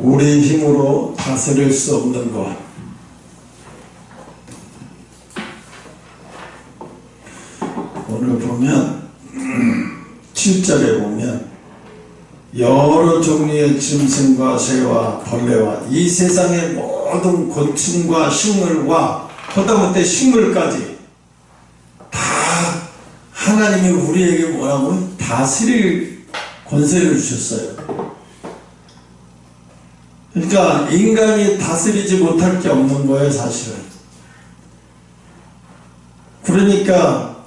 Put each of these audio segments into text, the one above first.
우리 힘으로 다스릴 수 없는 것. 오늘 보면 7절에 보면 여러 종류의 짐승과 새와 벌레와 이 세상의 모든 곤충과 식물과 하다못해 식물까지 다 하나님이 우리에게 뭐라고? 다스릴 권세를 주셨어요. 그러니까 인간이 다스리지 못할 게 없는 거예요, 사실은. 그러니까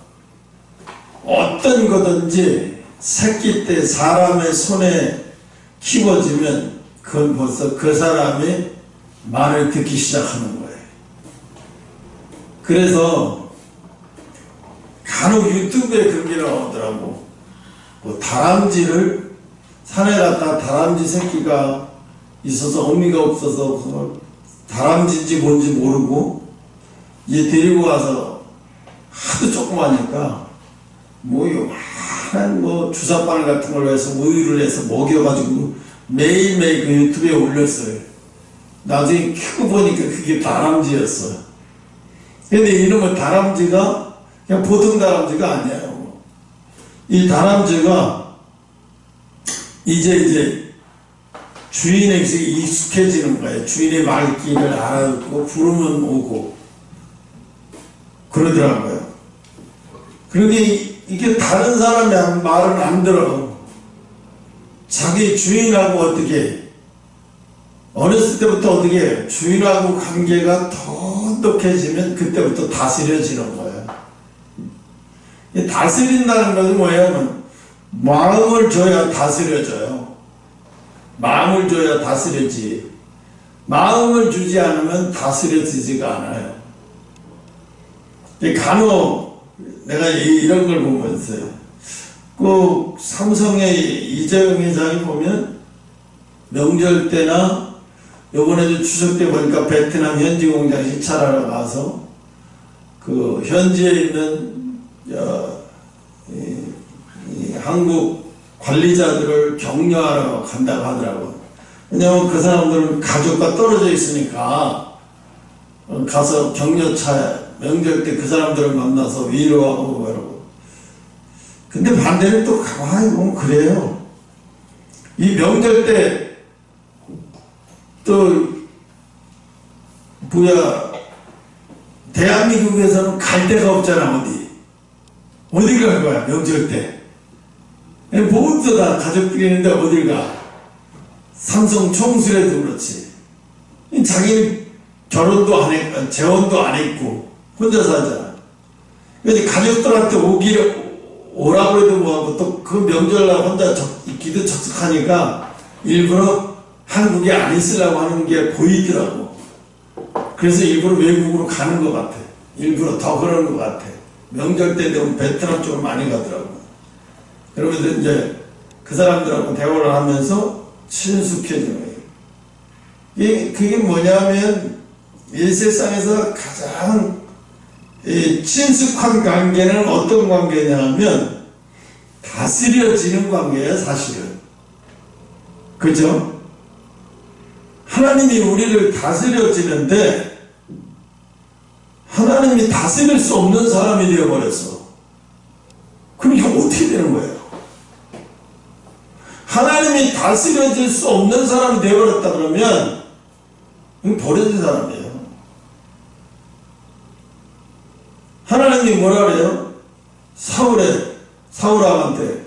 어떤 거든지 새끼 때 사람의 손에 키워지면 그건 벌써 그 사람이 말을 듣기 시작하는 거예요. 그래서 간혹 유튜브에 그런 게 나오더라고. 뭐 다람쥐를 산에 갔다 다람쥐 새끼가 있어서 어미가 없어서 그걸 다람쥐인지 뭔지 모르고 얘 데리고 와서 하도 조그마니까 뭐 요만한 뭐 주사바늘 같은 걸로 해서 우유를 해서 먹여가지고 매일매일 그 유튜브에 올렸어요. 나중에 키고 보니까 그게 다람쥐였어. 근데 이놈의 다람쥐가 그냥 보통 다람쥐가 아니에요. 이 다람쥐가 이제 주인에게 익숙해지는 거예요. 주인의 말귀를 알아듣고 부르면 오고 그러더라고요. 그런데 이게 다른 사람의 말은 안 들어. 자기 주인하고 어떻게 어렸을 때부터 어떻게 주인하고 관계가 돈독해지면 그때부터 다스려지는 거예요. 다스린다는 것은 뭐예요? 마음을 줘야 다스려져요. 마음을 줘야 다스려지. 마음을 주지 않으면 다스려지지가 않아요. 간혹 내가 이런 걸 보면서 꼭 삼성의 이재용 회장이 보면 명절 때나 요번에도 추석 때 보니까 베트남 현지 공장 시찰하러 가서 그 현지에 있는 한국 관리자들을 격려하러 간다고 하더라고요. 왜냐하면 그 사람들은 가족과 떨어져 있으니까 가서 격려차 명절 때 그 사람들을 만나서 위로하고 그러고. 근데 반대는 또 가만히 보면 그래요. 이 명절 때 또 뭐야 대한민국에서는 갈 데가 없잖아. 어디 갈 거야 명절 때. 모두 다 가족들이 있는데 어딜 가. 삼성 총수래도 그렇지. 자기는 결혼도 안 했고 재혼도 안 했고 혼자 살잖아. 근데 가족들한테 오라고 해도 뭐하고 또 그 명절날 혼자 있기도 적적하니까 일부러 한국에 안 있으려고 하는 게 보이더라고. 그래서 일부러 외국으로 가는 것 같아. 일부러 더 그러는 것 같아. 명절 때 되면 베트남 쪽으로 많이 가더라고. 그러면서 이제 그 사람들하고 대화를 하면서 친숙해지는 거예요. 그게 뭐냐면 이 세상에서 가장 친숙한 관계는 어떤 관계냐면 다스려지는 관계예요, 사실은. 그죠? 하나님이 우리를 다스려지는데 하나님이 다스릴 수 없는 사람이 되어버렸어. 그럼 이거 어떻게 되는 거예요? 하나님이 다스려질 수 없는 사람이 되어버렸다 그러면 이건 버려진 사람이에요. 하나님이 뭐라 그래요? 사울왕한테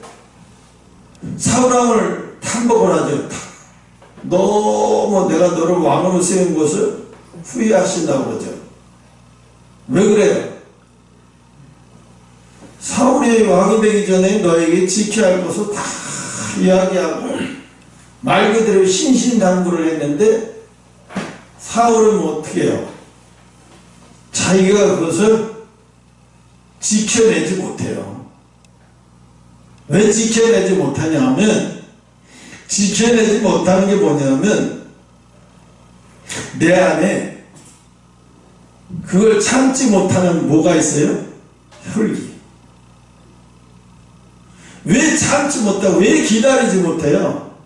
사울왕을 탐복을 하죠. 너무 내가 너를 왕으로 세운 것을 후회하신다고 그러죠. 왜 그래요? 사울이 왕이 되기 전에 너에게 지켜야 할 것을 다 이야기하고 말 그대로 신신당부를 했는데 사울은 어떻게 해요? 자기가 그것을 지켜내지 못해요. 왜 지켜내지 못하냐 하면 지켜내지 못하는 게 뭐냐면 내 안에 그걸 참지 못하는 뭐가 있어요? 혈기. 왜 참지 못하고 왜 기다리지 못해요?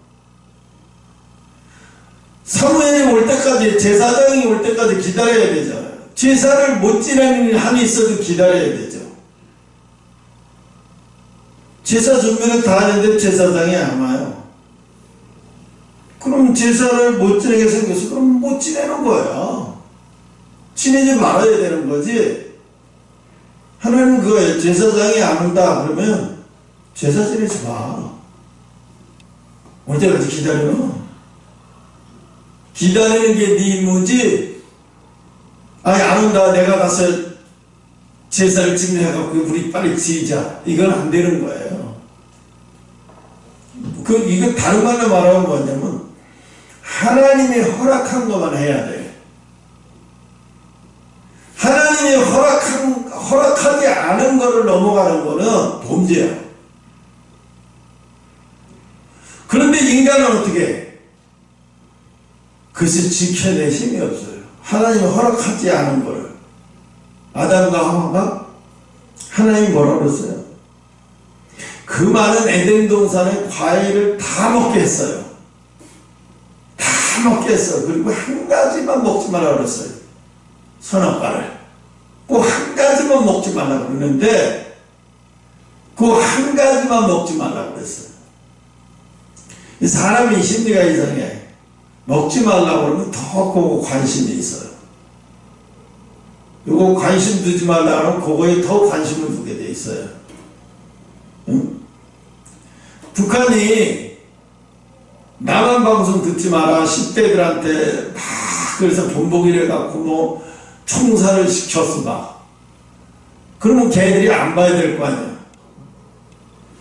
때까지, 제사장이 올 때까지 기다려야 되잖아요. 제사를 못 지내는 한이 있어도 기다려야 되죠. 제사 준비를 다 하는데 제사장이 안 와요. 그럼 제사를 못 지내게 생겨서 그럼 못 지내는 거야. 지내지 말아야 되는 거지. 하나님 그거예요. 제사장이 안 온다 그러면 제사 지내지 마. 올 때까지 기다려. 기다리는 게 네 임무지. 아니 안 온다 내가 가서 제사를 지내갖고 우리 빨리 지자. 이건 안 되는 거예요. 이거 다른 말로 말하면 뭐냐면 하나님이 허락한 것만 해야 돼. 하나님이 허락하지 않은 거를 넘어가는 거는 범죄야. 그런데 인간은 어떻게 해? 그것을 지켜낼 힘이 없어요. 하나님이 허락하지 않은 거를. 아담과 하와가 하나님이 뭐라 그랬어요? 그 많은 에덴 동산의 과일을 다 먹게 했어요. 다 먹게 했어요. 그리고 한 가지만 먹지 말라 그랬어요. 선악과를. 꼭 한 가지만 먹지 말라 그랬는데 그 한 가지만 먹지 말라 그랬어요. 이 사람이 심리가 이상해. 먹지 말라고 그러면 더 그거 관심이 있어요. 이거 관심 두지 말라고 하면 그거에 더 관심을 두게 돼 있어요. 응? 북한이 남한 방송 듣지 마라 10대들한테 막 그래서 본보기를 갖고 뭐 총사를 시켰어 막. 그러면 걔들이 안 봐야 될 거 아니야.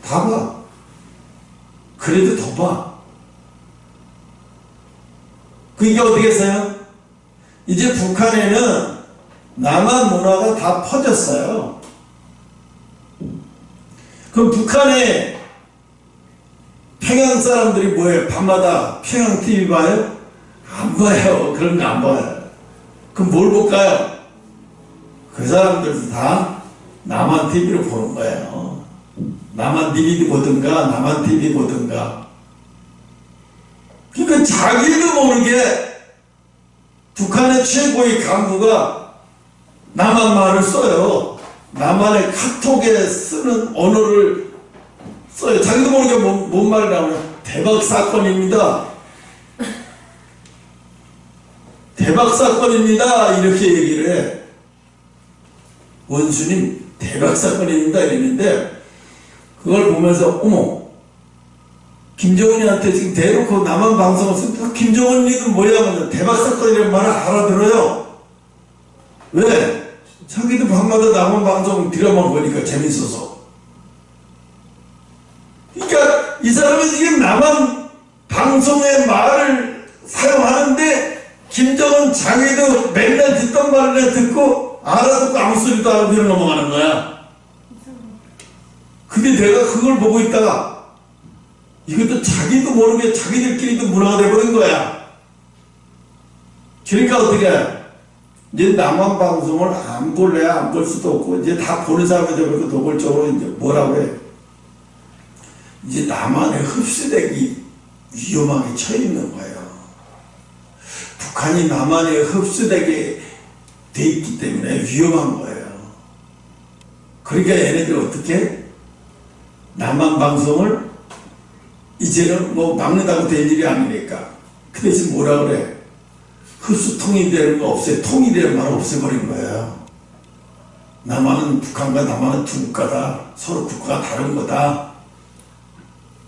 다 봐. 그래도 더 봐. 그게 어떻게 했어요? 이제 북한에는 남한 문화가 다 퍼졌어요. 그럼 북한에 평양 사람들이 뭐예요? 밤마다 평양 TV 봐요? 안 봐요. 그런 거 안 봐요. 그럼 뭘 볼까요? 그 사람들도 다 남한 TV로 보는 거예요. 남한 DVD 보든가 남한 TV 보든가. 그러니까 자기도 모르게 북한의 최고의 간부가 남한 말을 써요. 남한의 카톡에 쓰는 언어를 써요. 자기도 모르게 뭔 말이라고 해요. 대박 사건입니다. 대박 사건입니다. 이렇게 얘기를 해. 원수님 대박 사건입니다. 이랬는데 그걸 보면서 어머 김정은이한테 지금 대놓고 남한 방송을 쓰니까 김정은이는 뭐야 대박 사건이라는 말을 알아들어요. 왜? 자기도 밤마다 남한 방송 드라마 보니까 재밌어서. 그러니까 이 사람이 지금 남한 방송의 말을 사용하는데 김정은 자기도 맨날 듣던 말을 듣고 알아듣고 아무 소리도 안 하고 그냥 넘어가는 거야. 근데 내가 그걸 보고 있다가 이것도 자기도 모르게 자기들끼리도 문화가 돼버린 거야. 그러니까 어떻게 해? 이제 남한 방송을 안 볼래 안 볼 수도 없고 이제 다 보는 사람이 되고 노골적으로 이제 뭐라고 해? 이제 남한에 흡수되기 위험하게 처해 있는 거예요. 북한이 남한에 흡수되게 돼 있기 때문에 위험한 거예요. 그러니까 얘네들 어떻게 남한 방송을 이제는 뭐 막는다고 될 일이 아니니까 그 대신 뭐라 그래? 흡수통이 되는 거 없애, 통이 되는 말을 없애버린 거예요. 남한은 북한과 남한은 두 국가다. 서로 국가가 다른 거다.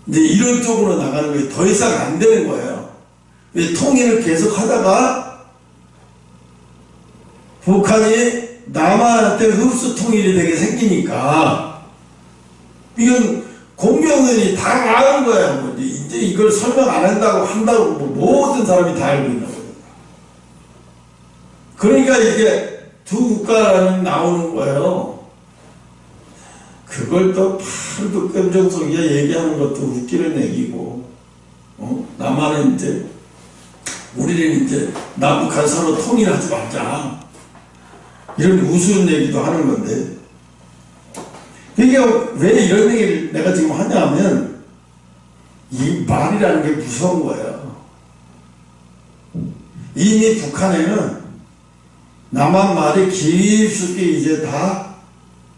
이제 이런 쪽으로 나가는 거예요. 더 이상 안 되는 거예요. 왜 통일을 계속 하다가 북한이 남한한테 흡수 통일이 되게 생기니까 이건 공병들이 다 아는 거예요. 이제 이걸 설명 안 한다고 모든 사람이 다 알고 있는 거예요. 그러니까 이게 두 국가라는 나오는 거예요. 그걸 또 팔도 깜정성이야 얘기하는 것도 웃기는 얘기고, 남한은 이제 우리는 이제 남북한 서로 통일하지 말자 이런 우스운 얘기도 하는 건데. 이게 왜 이런 얘기를 내가 지금 하냐면 이 말이라는 게 무서운 거예요. 이 이미 북한에는 남한 말이 깊숙이 이제 다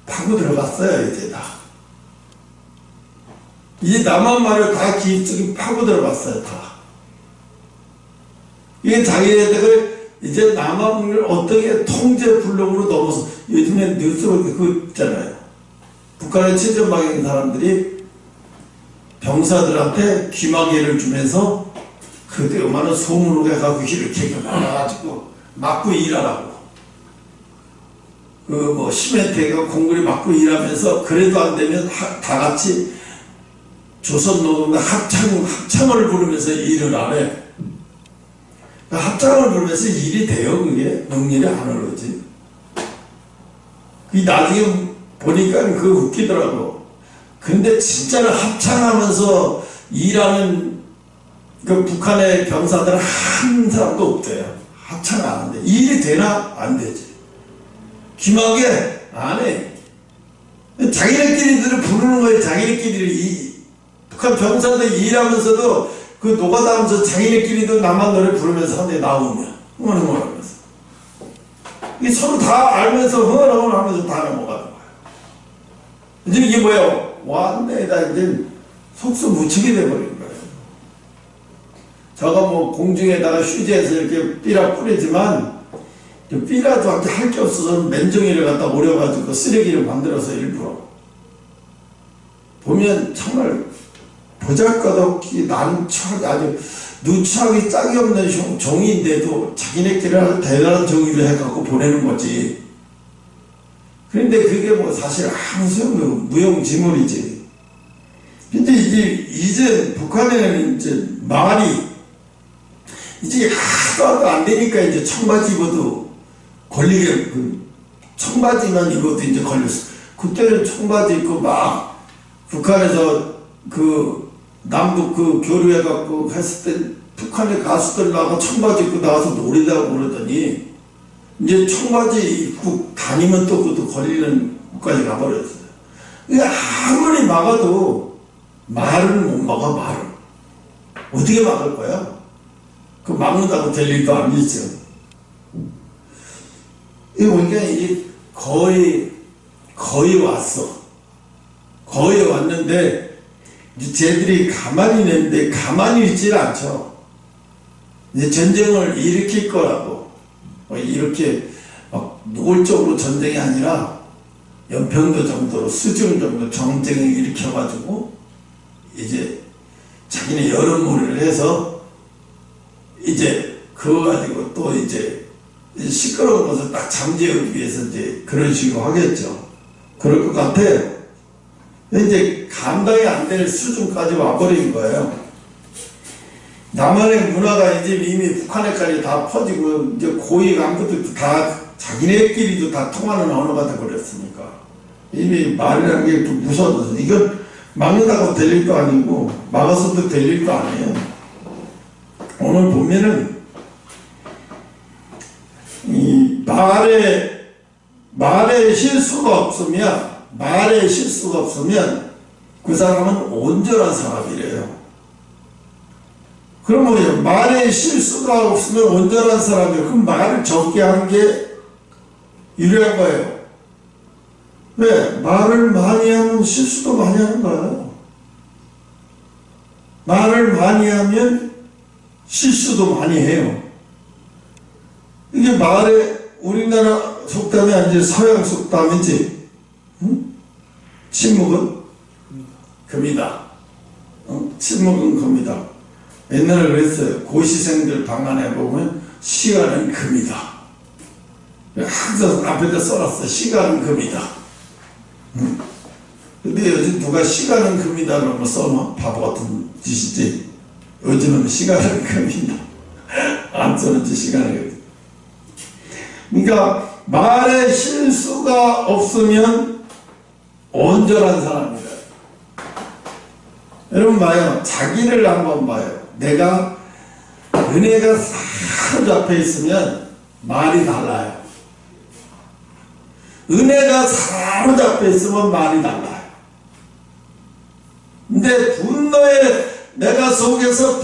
파고 들어갔어요. 이제 다. 이 남한 말을 다 깊숙이 파고 들어갔어요. 다. 이게 자기네들 이제 남한을 어떻게 통제 불능으로 넘어서 요즘에 뉴스로 그거 있잖아요. 북한에 최전방에 있는 사람들이 병사들한테 귀마개를 주면서 그때 얼마나 소문을 해가지고 이렇게 막아가지고 맞고 일하라고. 그 뭐 시멘트가 공군이 맞고 일하면서 그래도 안 되면 다 같이 조선노동당 합창을 부르면서 일을 안 해. 합창을 부르면서 일이 돼요. 그게 능일이 안 오르지. 그 나중에 보니까 그거 웃기더라고. 근데 진짜로 합창하면서 일하는 그 북한의 병사들은 한 사람도 없대요. 합창 안 하는데 일이 되나? 안 되지. 귀마개 안 해. 자기네끼리들을 부르는 거예요. 자기네끼리 북한 병사들 일하면서도 그 노가다 하면서 자기네끼리도 남한 노래 부르면서 한데 나오면 흥얼흥얼 하면서 이게 서로 다 알면서 흥얼흥얼 하면서 다 넘어가는 거예요. 이제 이게 뭐예요? 완전히다 이제 속수 무치게 돼버린 거예요. 저가 뭐 공중에다가 휴지에서 이렇게 삐라 뿌리지만 삐라도 할 게 없어서 맨정이를 갖다 오려가지고 쓰레기를 만들어서 일부러 보면 정말 보잘것없기 난처하게 아주 누추하기 짝이 없는 종인데도 자기네끼리 대단한 정의를 해갖고 보내는 거지. 그런데 그게 뭐 사실 아무 소용도 무용지물이지. 근데 이제 북한에는 이제 말이 이제 하나도 안 되니까 이제 청바지 입어도 걸리게 청바지만 입어도 이제 걸렸어. 그때는 청바지 입고 막 북한에서 그 남북 그 교류해갖고 했을 때 북한의 가수들 나가 청바지 입고 나와서 노래다고 그러더니 이제 청바지 입고 다니면 또 그것도 걸리는 것까지 가버렸어요. 아무리 막아도 말은 못 막아. 말을 어떻게 막을 거야? 그 막는다고 될 일도 아니죠. 이거 보니까 이게 거의 왔어. 거의 왔는데 이제 쟤들이 가만히 있는데 가만히 있질 않죠. 이제 전쟁을 일으킬 거라고. 이렇게 막 노골적으로 전쟁이 아니라 연평도 정도로 수중 정도 전쟁을 일으켜가지고 이제 자기네 여론몰이를 해서 이제 그거 가지고 또 이제 시끄러운 것을 딱 잠재우기 위해서 이제 그런 식으로 하겠죠. 그럴 것 같아요. 이제 감당이 안 될 수준까지 와버린 거예요. 남한의 문화가 이제 이미 북한에까지 다 퍼지고 이제 고위 간부들도 다 자기네끼리도 다 통하는 언어가 돼버렸으니까 이미 말이라는 게 좀 무서워서 이건 막는다고 될 일도 아니고 막아서도 될 일도 아니에요. 오늘 보면은 이 말에 실수가 없으면 그 사람은 온전한 사람이래요. 그럼 뭐예요? 말에 실수가 없으면 온전한 사람이에요. 그럼 말을 적게 하는 게 유리한 거예요. 왜? 말을 많이 하면 실수도 많이 하는 거예요. 말을 많이 하면 실수도 많이 해요. 이게 말에 우리나라 속담이 아니지 서양 속담이지. 응? 침묵은 금이다. 침묵은 금이다. 옛날에 그랬어요. 고시생들 방안에 보면 시간은 금이다. 항상 앞에다 써놨어. 시간은 금이다. 응? 근데 요즘 누가 시간은 금이다 그러면 써놔? 바보 같은 짓이지. 요즘은 시간은 금이다. 안 써놓지 시간은 금이다. 그러니까 말에 실수가 없으면 온전한 사람이다. 여러분 봐요. 자기를 한번 봐요. 내가 은혜가 사로잡혀 있으면 말이 달라요. 은혜가 사로잡혀 있으면 말이 달라요. 근데 분노에 내가 속에서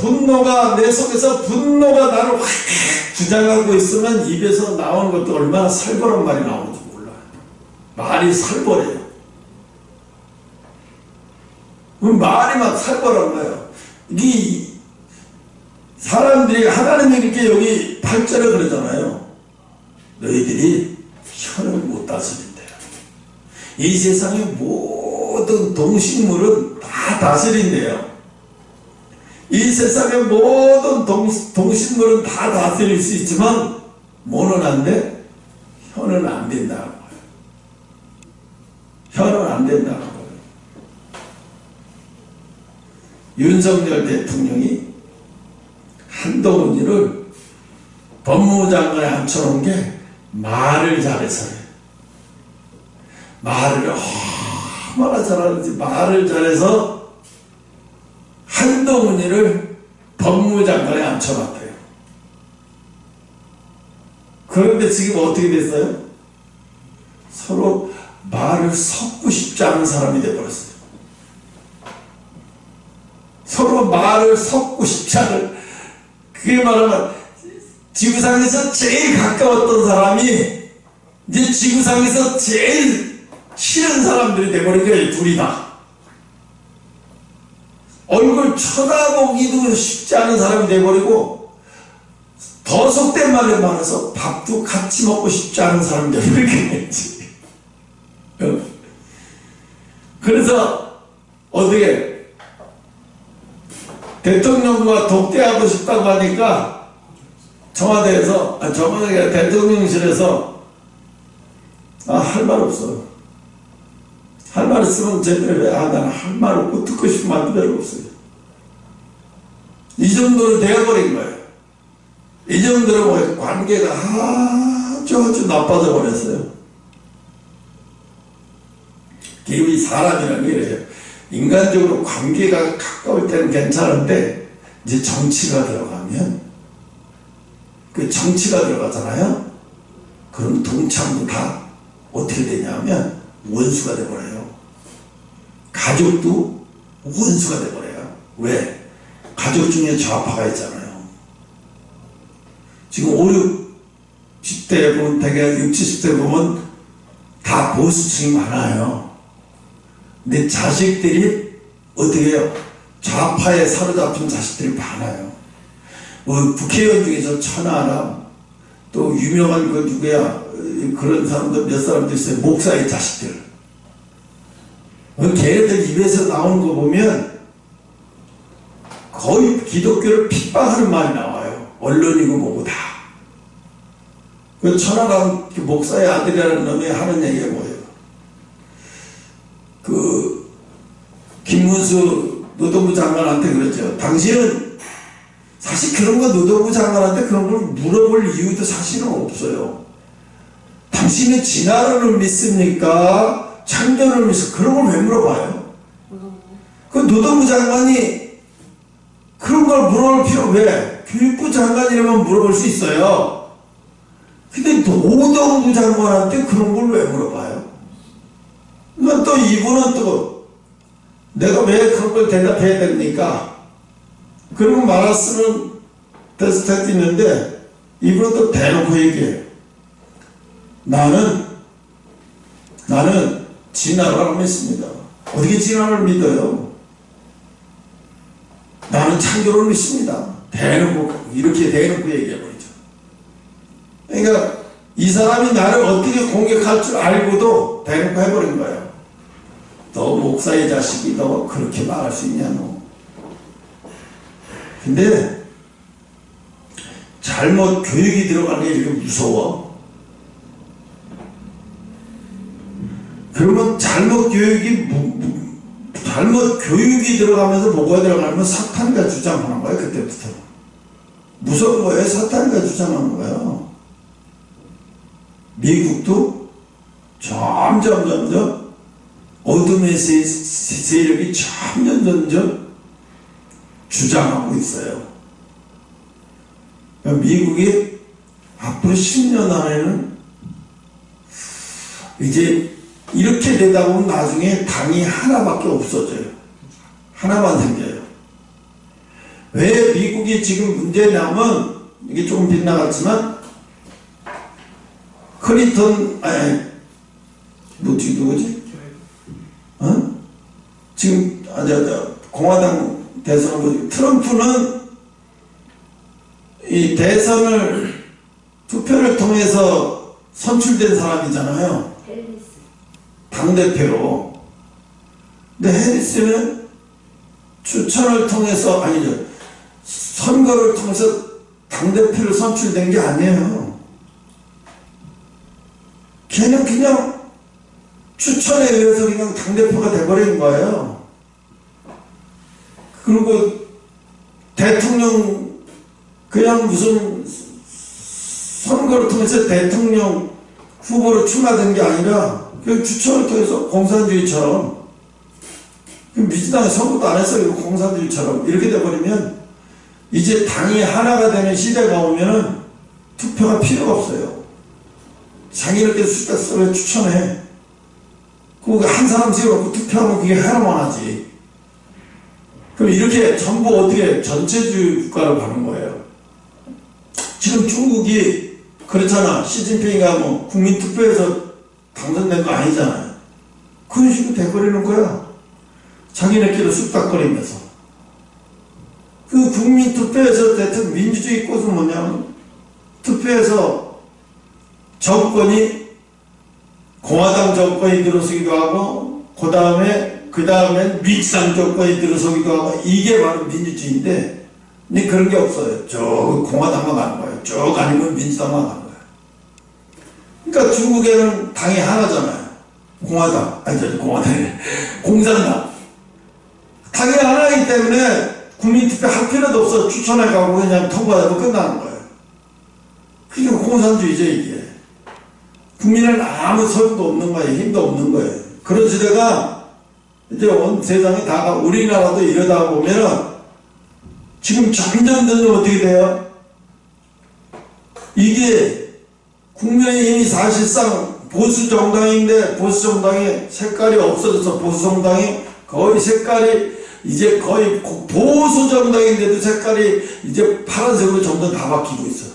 내 속에서 분노가 나를 확 주장하고 있으면 입에서 나오는 것도 얼마나 살벌한 말이 나오는지 몰라요. 말이 살벌해요. 말이 막 살벌한 거예요. 이 사람들이 하나님이 이렇게 여기 8절에 그러잖아요. 너희들이 혀를 못 다스린대요. 이 세상의 모든 동식물은 다 다스린대요. 이 세상의 모든 동식물은 다 다스릴 수 있지만 뭐는 안 돼? 혀는 안 된다는 거예요. 혀는 안 된다는 거예요. 윤석열 대통령이 한동훈이를 법무장관에 앉혀놓은 게 말을 잘해서요. 말을 얼마나 잘하는지 말을 잘해서 한동훈이를 법무장관에 앉혀놨대요. 그런데 지금 어떻게 됐어요? 서로 말을 섞고 싶지 않은 사람이 돼버렸어요. 서로 말을 섞고 싶지 않은, 그게 말하면 지구상에서 제일 가까웠던 사람이 이제 지구상에서 제일 싫은 사람들이 돼버린 거예요. 둘이 다. 얼굴 쳐다보기도 쉽지 않은 사람이 돼버리고, 더 속된 말로 말해서 밥도 같이 먹고 싶지 않은 사람이 돼버린 거겠지. 그래서 어떻게 대통령과 독대하고 싶다고 하니까 청와대에서, 청와대가 대통령실에서 할 말 없어. 할 말 있으면 제대로 해. 나는 할 말 없고 듣고 싶은 말도 별로 없어요. 이 정도로 되어버린 거예요. 이 정도로 뭐 관계가 아주 나빠져 버렸어요. 이 사람이라는 게 이래요. 인간적으로 관계가 가까울 때는 괜찮은데 이제 정치가 들어가면, 그 정치가 들어가잖아요. 그럼 동창도 다 어떻게 되냐면 원수가 돼버려요. 가족도 원수가 돼버려요. 왜? 가족 중에 좌파가 있잖아요. 지금 5, 60대 보면, 대개 60, 70대 보면 다 보수층이 많아요. 근데 자식들이 어떻게 해요? 좌파에 사로잡힌 자식들이 많아요. 국회의원 중에서 천하람, 또 유명한 그 누구야, 그런 사람들 몇 사람도 있어요. 목사의 자식들. 걔네들 입에서 나오는 거 보면 거의 기독교를 핍박하는 말이 나와요. 언론이고 뭐고 다. 그 천하람 목사의 아들이라는 놈이 하는 얘기가 뭐예요? 김문수 노동부 장관한테 그랬죠. 당신은 사실 그런 거 노동부 장관한테 그런 걸 물어볼 이유도 사실은 없어요. 당신이 진화론을 믿습니까? 창조론을 믿습니까? 그런 걸 왜 물어봐요? 그 노동부 장관이 그런 걸 물어볼 필요 왜? 교육부 장관이라면 물어볼 수 있어요. 근데 노동부 장관한테 그런 걸 왜 물어봐요? 그러니까 또 이분은 또 내가 왜 그런 걸 대답해야 됩니까? 그러고 말았으면 됐을 때도 있는데 이분은 또 대놓고 얘기해요. 나는 진화를 믿습니다. 어떻게 진화를 믿어요? 나는 창조를 믿습니다. 대놓고 이렇게 대놓고 얘기해버리죠. 그러니까 이 사람이 나를 어떻게 공격할 줄 알고도 대놓고 해버린 거예요. 너 목사의 자식이 너 그렇게 말할 수 있냐 너. 근데 잘못 교육이 들어가는 게 이렇게 무서워. 그러면 잘못 교육이 들어가면서 뭐가 들어가면 사탄이가 주장하는 거예요. 그때부터 무서운 거예요. 사탄이가 주장하는 거예요. 미국도 점점 어둠의 세력이 점점 주장하고 있어요. 미국이 앞으로 10년 안에는 이제 이렇게 되다 보면 나중에 당이 하나밖에 없어져요. 하나만 생겨요. 왜 미국이 지금 문제냐면, 이게 조금 빗나갔지만, 클린턴, 누구지? 지금, 공화당 대선 후보, 트럼프는 이 대선을 투표를 통해서 선출된 사람이잖아요. 당대표로. 근데 해리스는 추천을 통해서, 아니죠. 선거를 통해서 당대표를 선출된 게 아니에요. 걔는 그냥 추천에 의해서 그냥 당대표가 돼버린 거예요. 그리고 대통령, 그냥 무슨 선거를 통해서 대통령 후보로 출마된 게 아니라 그냥 추천을 통해서 공산주의처럼, 민주당이 선거도 안 했어요. 공산주의처럼 이렇게 돼버리면 이제 당이 하나가 되는 시대가 오면은 투표가 필요가 없어요. 자기네들 숫자 쓰면 추천해. 그거 한 사람 세워놓고 투표하면 그게 해로만 하지. 그럼 이렇게 전부 어떻게 전체주의 국가로 가는 거예요. 지금 중국이 그렇잖아. 시진핑이가 뭐 국민투표에서 당선된 거 아니잖아요. 그런 식으로 돼버리는 거야. 자기네끼리 쑥닥거리면서. 그 국민투표에서 대통령 민주주의 꽃은 뭐냐면, 투표에서 정권이 공화당 정권이 들어서기도 하고, 그 다음엔 민주당 정권이 들어서기도 하고, 이게 바로 민주주의인데, 근데 그런 게 없어요. 쭉 공화당만 가는 거예요. 쭉 아니면 민주당만 가는 거예요. 그러니까 중국에는 당이 하나잖아요. 공화당, 공산당. 당이 하나이기 때문에 국민투표 할 필요도 없어. 추천해가고 그냥 통과하고 끝나는 거예요. 그게 공산주의죠, 이게. 국민은 아무 소용도 없는 거예요. 힘도 없는 거예요. 그런 시대가 이제 온 세상에 다가, 우리나라도 이러다 보면은 지금 점점 어떻게 돼요? 이게 국민의힘이 사실상 보수 정당인데, 보수 정당의 색깔이 없어져서 보수 정당이 거의 색깔이 이제 거의 보수 정당인데도 색깔이 이제 파란색으로 점점 다 바뀌고 있어.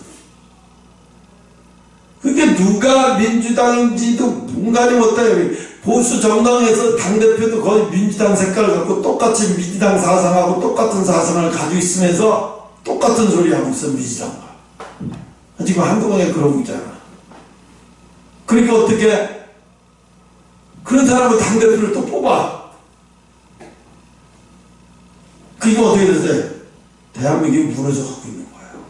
그게 누가 민주당인지도 분간이 못해요. 보수 정당에서 당대표도 거의 민주당 색깔을 갖고 똑같이 민주당 사상하고 똑같은 사상을 가지고 있으면서 똑같은 소리 하고 있어, 민주당과. 지금 한동안에 그러고 있잖아. 그러니까 어떻게, 그런 사람을 당대표를 또 뽑아. 그게 어떻게 됐어요? 대한민국이 무너져 가고 있는 거예요.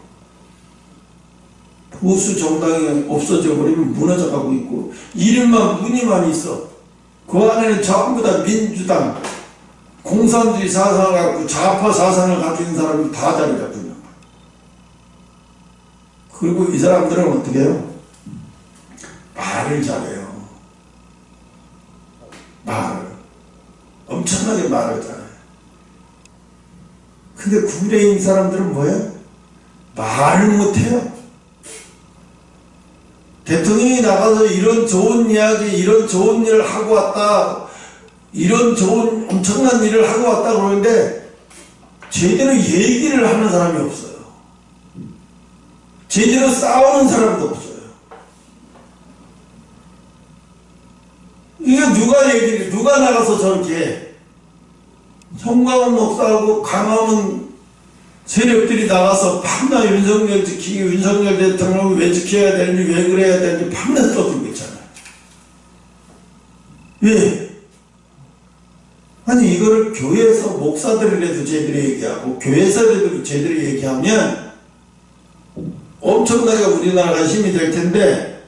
보수 정당이 없어져 버리면 무너져 가고 있고, 이름만 무늬만 있어. 그 안에는 전부 다 민주당, 공산주의 사상을 갖고 좌파 사상을 가지고 있는 사람이 다 자리 잡고 있는 거예요. 그리고 이 사람들은 어떻게 해요? 말을 잘해요. 말을. 엄청나게 말을 잘해요. 근데 국내인 사람들은 뭐예요? 말을 못해요. 대통령이 나가서 이런 좋은 이야기, 이런 좋은 일을 하고 왔다, 이런 좋은 엄청난 일을 하고 왔다 그러는데 제대로 얘기를 하는 사람이 없어요. 제대로 싸우는 사람도 없어요. 이게 누가 나가서 저렇게 송강원 목사하고 강화문 세력들이 나가서 밤낮 윤석열 지키기, 윤석열 대통령을 왜 지켜야 되는지, 왜 그래야 되는지 밤낮 떠들고 있잖아요. 왜? 아니, 이거를 교회에서 목사들이라도 제대로 얘기하고, 교회에서라도 제대로 얘기하면 엄청나게 우리나라가 힘이 될 텐데,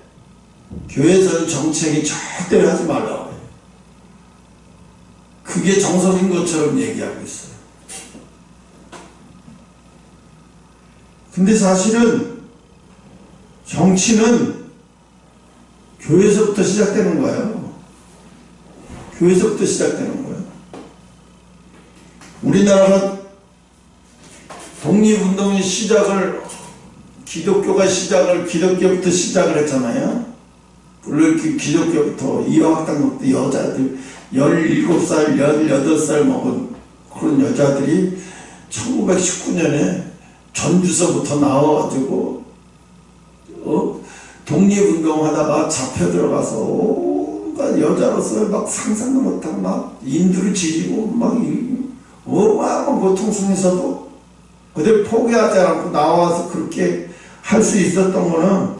교회에서는 정책이 절대로 하지 말라고 해요. 그게 정석인 것처럼 얘기하고 있어요. 근데 사실은 정치는 교회에서부터 시작되는 거예요. 교회에서부터 시작되는 거예요. 우리나라가 독립운동의 시작을, 기독교부터 시작을 했잖아요. 물론 기독교부터 이화학당부터 여자들 17살, 18살 먹은 그런 여자들이 1919년에 전주서부터 나와가지고 독립운동 하다가 잡혀 들어가서 온갖 여자로서 막 상상도 못한 막 인두를 지지고 막 어마어마한 고통 속에서도 그들 포기하지 않고 나와서 그렇게 할 수 있었던 거는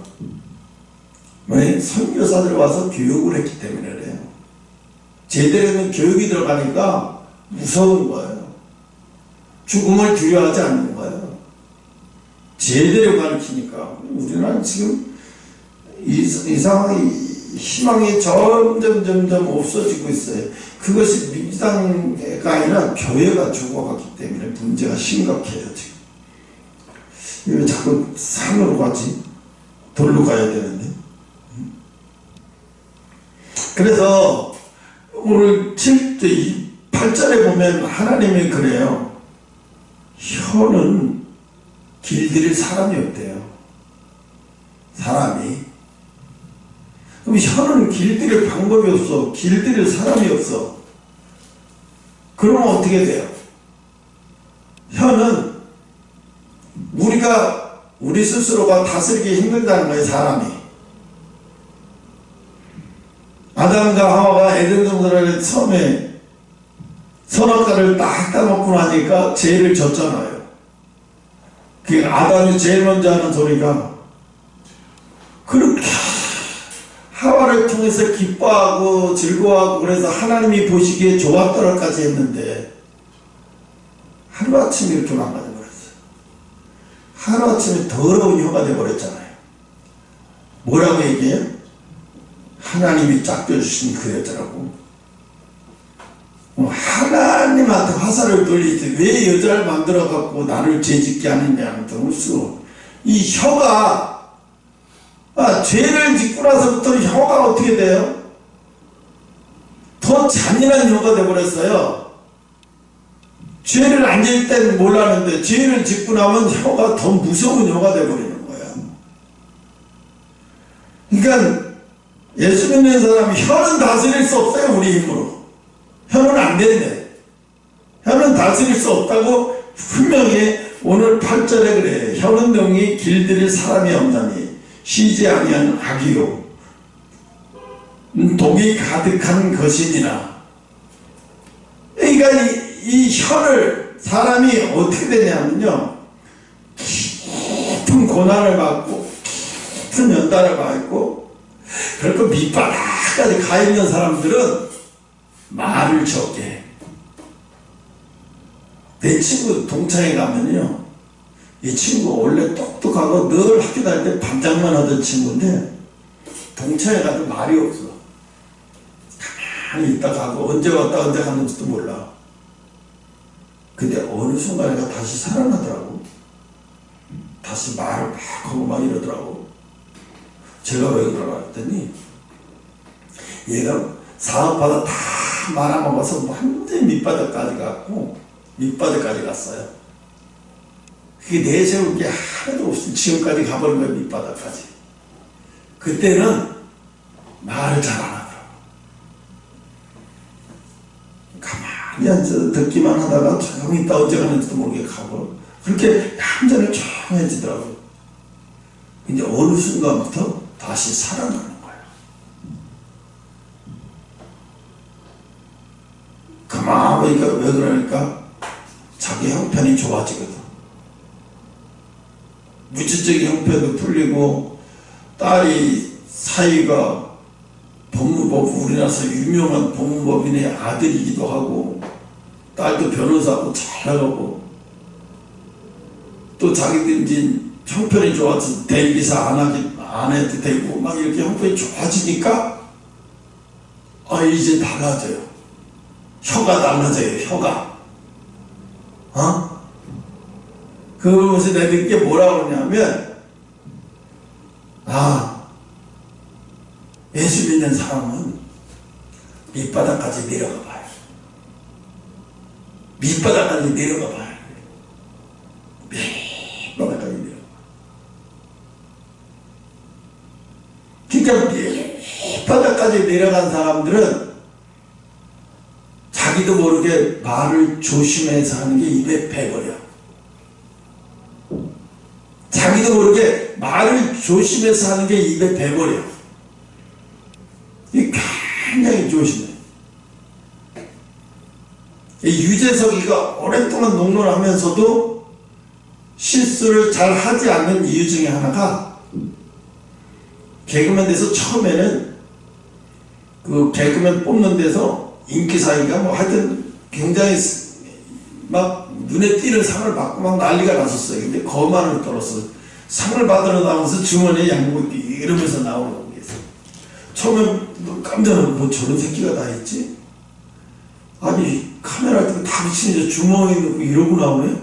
왜? 선교사들 와서 교육을 했기 때문에 그래요. 제대로 된 교육이 들어가니까 무서운 거예요. 죽음을 두려워하지 않는 거예요. 제대로 가르치니까. 우리나라는 지금 이 상황이, 희망이 점점 없어지고 있어요. 그것이 민주당가 아니라 교회가 죽어갔기 때문에 문제가 심각해요. 지금 왜 자꾸 산으로 가지? 돌로 가야 되는데. 그래서 오늘 8절에 보면 하나님이 그래요. 혀는 길들일 사람이 없대요. 사람이. 그럼 혀는 길들일 방법이 없어. 길들일 사람이 없어. 그러면 어떻게 돼요? 혀는 우리 스스로가 다스리기 힘들다는 거예요. 사람이. 아담과 하와가 에덴 동산을 처음에 선악과를 딱 따먹고 나니까 죄를 졌잖아요. 그 아담이 제일 먼저 하는 소리가 그렇게 하와를 통해서 기뻐하고 즐거워하고 그래서 하나님이 보시기에 좋았더라까지 했는데 하루아침에 이렇게 망가져버렸어요. 하루아침에 더러운 혀가 돼버렸잖아요. 뭐라고 얘기해요? 하나님이 짝펴주신 그 여자라고. 하나님한테 화살을 돌리지 왜 여자를 만들어갖고 나를 죄짓게 하느냐. 이 혀가 죄를 짓고 나서부터 혀가 어떻게 돼요? 더 잔인한 혀가 돼버렸어요. 죄를 안 지을 때는 몰랐는데 죄를 짓고 나면 혀가 더 무서운 혀가 돼버리는 거야. 그러니까 예수 믿는 사람이 혀는 다스릴 수 없어요. 우리 힘으로. 혀는 안 된대. 혀는 다스릴 수 없다고 분명히 오늘 8절에 그래. 혀는 능히 길들일 사람이 없나니 쉬지 아니하는 악이요 독이 가득한 것이니라. 그러니까 이 혀를 사람이 어떻게 되냐면요, 깊은 고난을 받고 깊은 연단을 받고 그리고 밑바닥까지 가 있는 사람들은 말을 적게 해. 내 친구 동창회 가면요, 이 친구 원래 똑똑하고 늘 학교 다닐 때 반장만 하던 친구인데 동창회 가도 말이 없어. 가만히 있다 가고 언제 왔다 언제 갔는지도 몰라. 근데 어느 순간에 다시 살아나더라고. 다시 말을 막 하고 막 이러더라고. 제가 왜 그러나 했더니 얘가 사업하다 다 말아먹어서 완전히 밑바닥까지 갔어요. 그게 내세울 게 하나도 없이 지금까지 가버린 거예요. 밑바닥까지. 그때는 말을 잘 안 하더라고. 가만히 앉아서 듣기만 하다가 조용히 있다 언제 가는지도 모르게 가고 그렇게 한전을 조용해지더라고요. 이제 어느 순간부터 다시 살아나는 거예요. 가만히 보니까 왜 그러니까 자기 형편이 좋아지거든. 물질적인 형편도 풀리고 딸이 사위가 법무법 우리나라에서 유명한 법무법인의 아들이기도 하고 딸도 변호사고 잘 나가고 또 자기들 이제 형편이 좋아서 대리기사 안 해도 되고 막 이렇게 형편이 좋아지니까 이제 달라져요. 혀가 달라져요. 혀가. 그러면서 내가 느끼게 뭐라고 그러냐면 예수 믿는 사람은 밑바닥까지 내려가 봐요. 밑바닥까지 내려가 봐요. 밑바닥까지 내려가. 그러니까 밑바닥까지 내려간 사람들은 자기 자기도 모르게 말을 조심해서 하는 게 입에 배버려. 자기도 모르게 말을 조심해서 하는 게 입에 배버려. 이게 굉장히 조심해. 유재석이가 오랫동안 농론하면서도 실수를 잘 하지 않는 이유 중에 하나가, 개그맨 돼서 처음에는 그 개그맨 뽑는 데서 인기상인가 뭐 하여튼 굉장히 막 눈에 띄는 상을 받고 막 난리가 났었어요. 근데 거만을 떨었어. 상을 받으러 나오면서 주머니에 양복 이러면서 나오는 거예요. 처음에 깜짝 놀라서 뭐 저런 새끼가 다 있지? 아니 카메라 뜨고 다 비치는 이제 주머니에 넣고 이러고 나오네?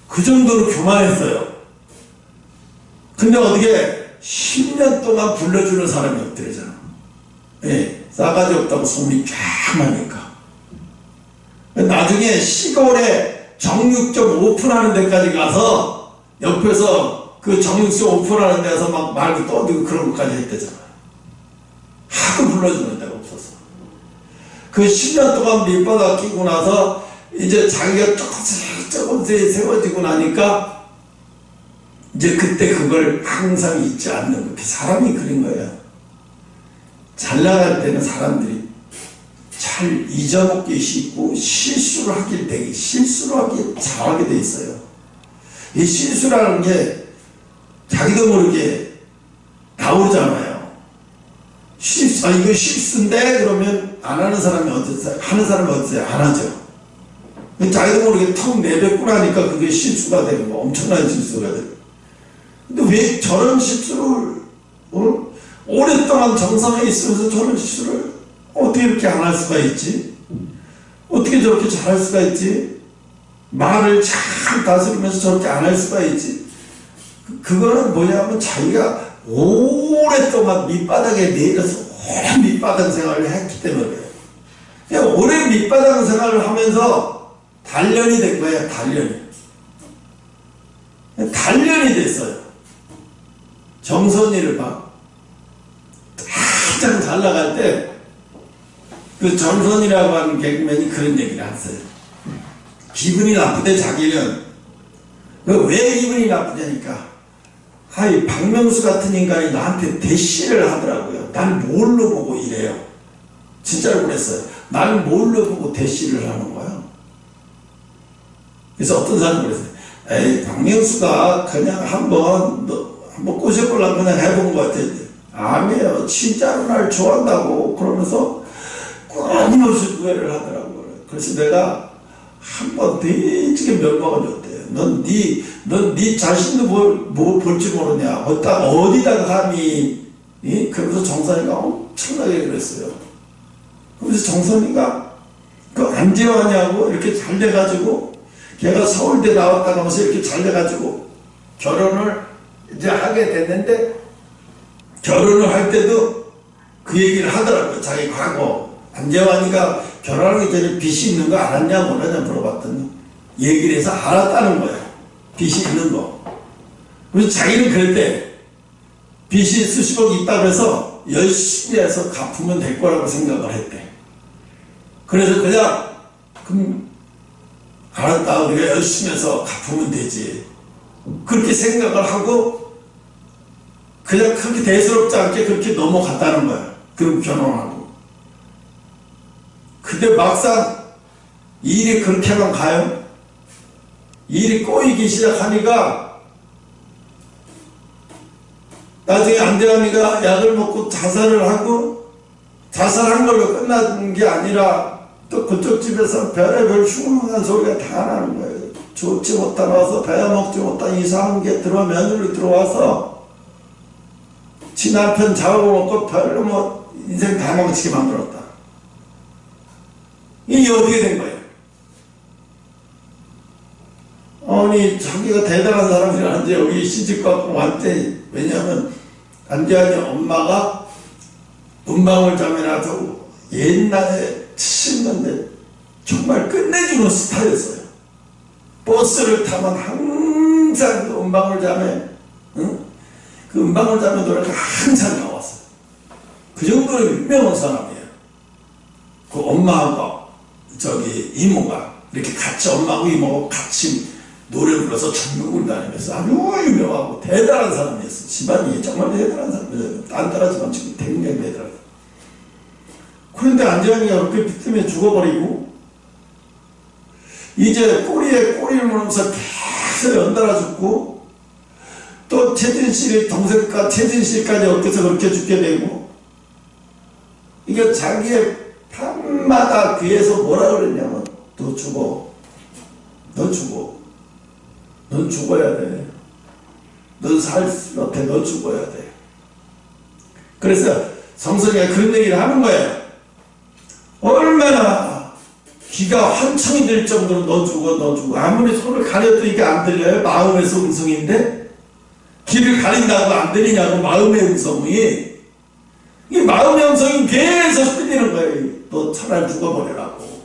그 정도로 교만했어요. 근데 어떻게 10년 동안 불러주는 사람이 없더래잖아. 예, 싸가지 없다고 소문이 쫙 나니까. 나중에 시골에 정육점 오픈하는 데까지 가서 옆에서 그 정육점 오픈하는 데서 막 말도 떠들고 그런 것까지 했대잖아. 하도 불러주는 데가 없어서. 그 10년 동안 밑바닥 끼고 나서 이제 자기가 조금씩 세워지고 나니까 이제 그때 그걸 항상 잊지 않는 그렇게 사람이 그런 거예요. 잘 나갈 때는 사람들이 잘 잊어먹기 쉽고 실수를 하기 잘하게 돼 있어요. 이 실수라는 게 자기도 모르게 나오잖아요. 이거 실수인데 그러면 안 하는 사람이 어땠어요? 하는 사람이 어땠어요? 안 하죠. 자기도 모르게 턱 내뱉고 나니까 그게 실수가 되는 거, 엄청난 실수가 되는 거. 근데 왜 저런 실수를 오랫동안 정상에 있으면서 저런 실수를 어떻게 이렇게 안 할 수가 있지? 어떻게 저렇게 잘할 수가 있지? 말을 잘 다스리면서 저렇게 안 할 수가 있지? 그거는 뭐냐면 자기가 오랫동안 밑바닥에 내려서 오랜 밑바닥 생활을 했기 때문에 그냥 오랜 밑바닥 생활을 하면서 단련이 된 거예요. 단련이 됐어요. 정선이를 봐. 가장 잘 나갈 때 그 정선이라고 하는 개그맨이 그런 얘기를 했어요. 기분이 나쁘대. 자기는 왜 기분이 나쁘냐니까, 하이 박명수 같은 인간이 나한테 대시를 하더라고요. 날 뭘로 보고 이래요. 진짜로 그랬어요. 날 뭘로 보고 대시를 하는 거야. 그래서 어떤 사람이 그랬어요. 에이 박명수가 그냥 한번 꼬셔보려고 그냥 해본 것 같아요. 아니에요. 진짜로 날 좋아한다고 그러면서 끊임없이 후회를 하더라고요. 그래서 내가 한번 되게 면박을 줬대요. 넌 네 자신도 뭘 볼지 모르냐. 어디다가 감히. 그러면서 정선이가 엄청나게 그랬어요. 그래서 정선이가 그 안재환이하고 이렇게 잘 돼가지고, 걔가 서울대 나왔다 나와서 이렇게 잘 돼가지고 결혼을 이제 하게 됐는데, 결혼을 할 때도 그 얘기를 하더라고요. 자기 과거. 안재환이가 결혼하기 전에 빚이 있는 거 알았냐 몰랐냐 물어봤더니 얘기를 해서 알았다는 거야. 빚이 있는 거. 그래서 자기는 그랬대. 빚이 수십억 있다고 해서 열심히 해서 갚으면 될 거라고 생각을 했대. 그래서 그냥 그럼 알았다. 우리가 열심히 해서 갚으면 되지. 그렇게 생각을 하고 그냥 그렇게 대수롭지 않게 그렇게 넘어갔다는 거야. 그럼 결혼하고. 근데 막상 일이 그렇게만 가요. 일이 꼬이기 시작하니까 나중에 안재환이가 약을 먹고 자살을 하고, 자살한 걸로 끝나는 게 아니라 또 그쪽 집에서 별의별 흉흉한 소리가 다 나는 거예요. 좋지 못한 와서 배워먹지 못한 이상한 게 며느리 들어와서 지 남편 잡아먹고 별로 뭐 인생 다 망치게 만들었다. 이게 어떻게 된 거예요? 아니 자기가 대단한 사람이라는데 여기 시집 갖고 왔대. 왜냐하면 안재환이 엄마가 문방울 자매라서 옛날에 70년대 정말 끝내주는 스타였어요. 버스를 타면 항상 그 문방울 자매, 그 문방울 자매 노래가 항상 나왔어요. 그 정도로 유명한 사람이에요. 그 엄마하고 이모가 이렇게 같이 엄마하고 이모하고 같이 노래를 불러서 전국을 다니면서 아주 유명하고 대단한 사람이었어. 집안이 정말 대단한 사람이었어요. 딴따라지만 지금 굉장히 대단한. 그런데 안재환이가 그렇게 비 때문에 죽어버리고 이제 꼬리에 꼬리를 물으면서 계속 연달아 죽고 또 최진실 동생과 최진실까지 엮여서 그렇게 죽게 되고 이게 자기의 밤마다 귀에서 뭐라 그랬냐면 너 죽어. 너 죽어. 넌 죽어야 돼. 넌 살 수 없대. 너 죽어야 돼. 그래서 성선이가 그런 얘기를 하는 거예요. 얼마나 귀가 환청이 될 정도로 너 죽어 너 죽어. 아무리 손을 가려도 이게 안 들려요. 마음에서 음성인데 귀를 가린다고 안 들리냐고. 마음의 음성이 이 마음의 음성이 계속 들리는 거예요. 너 차라리 죽어버리라고.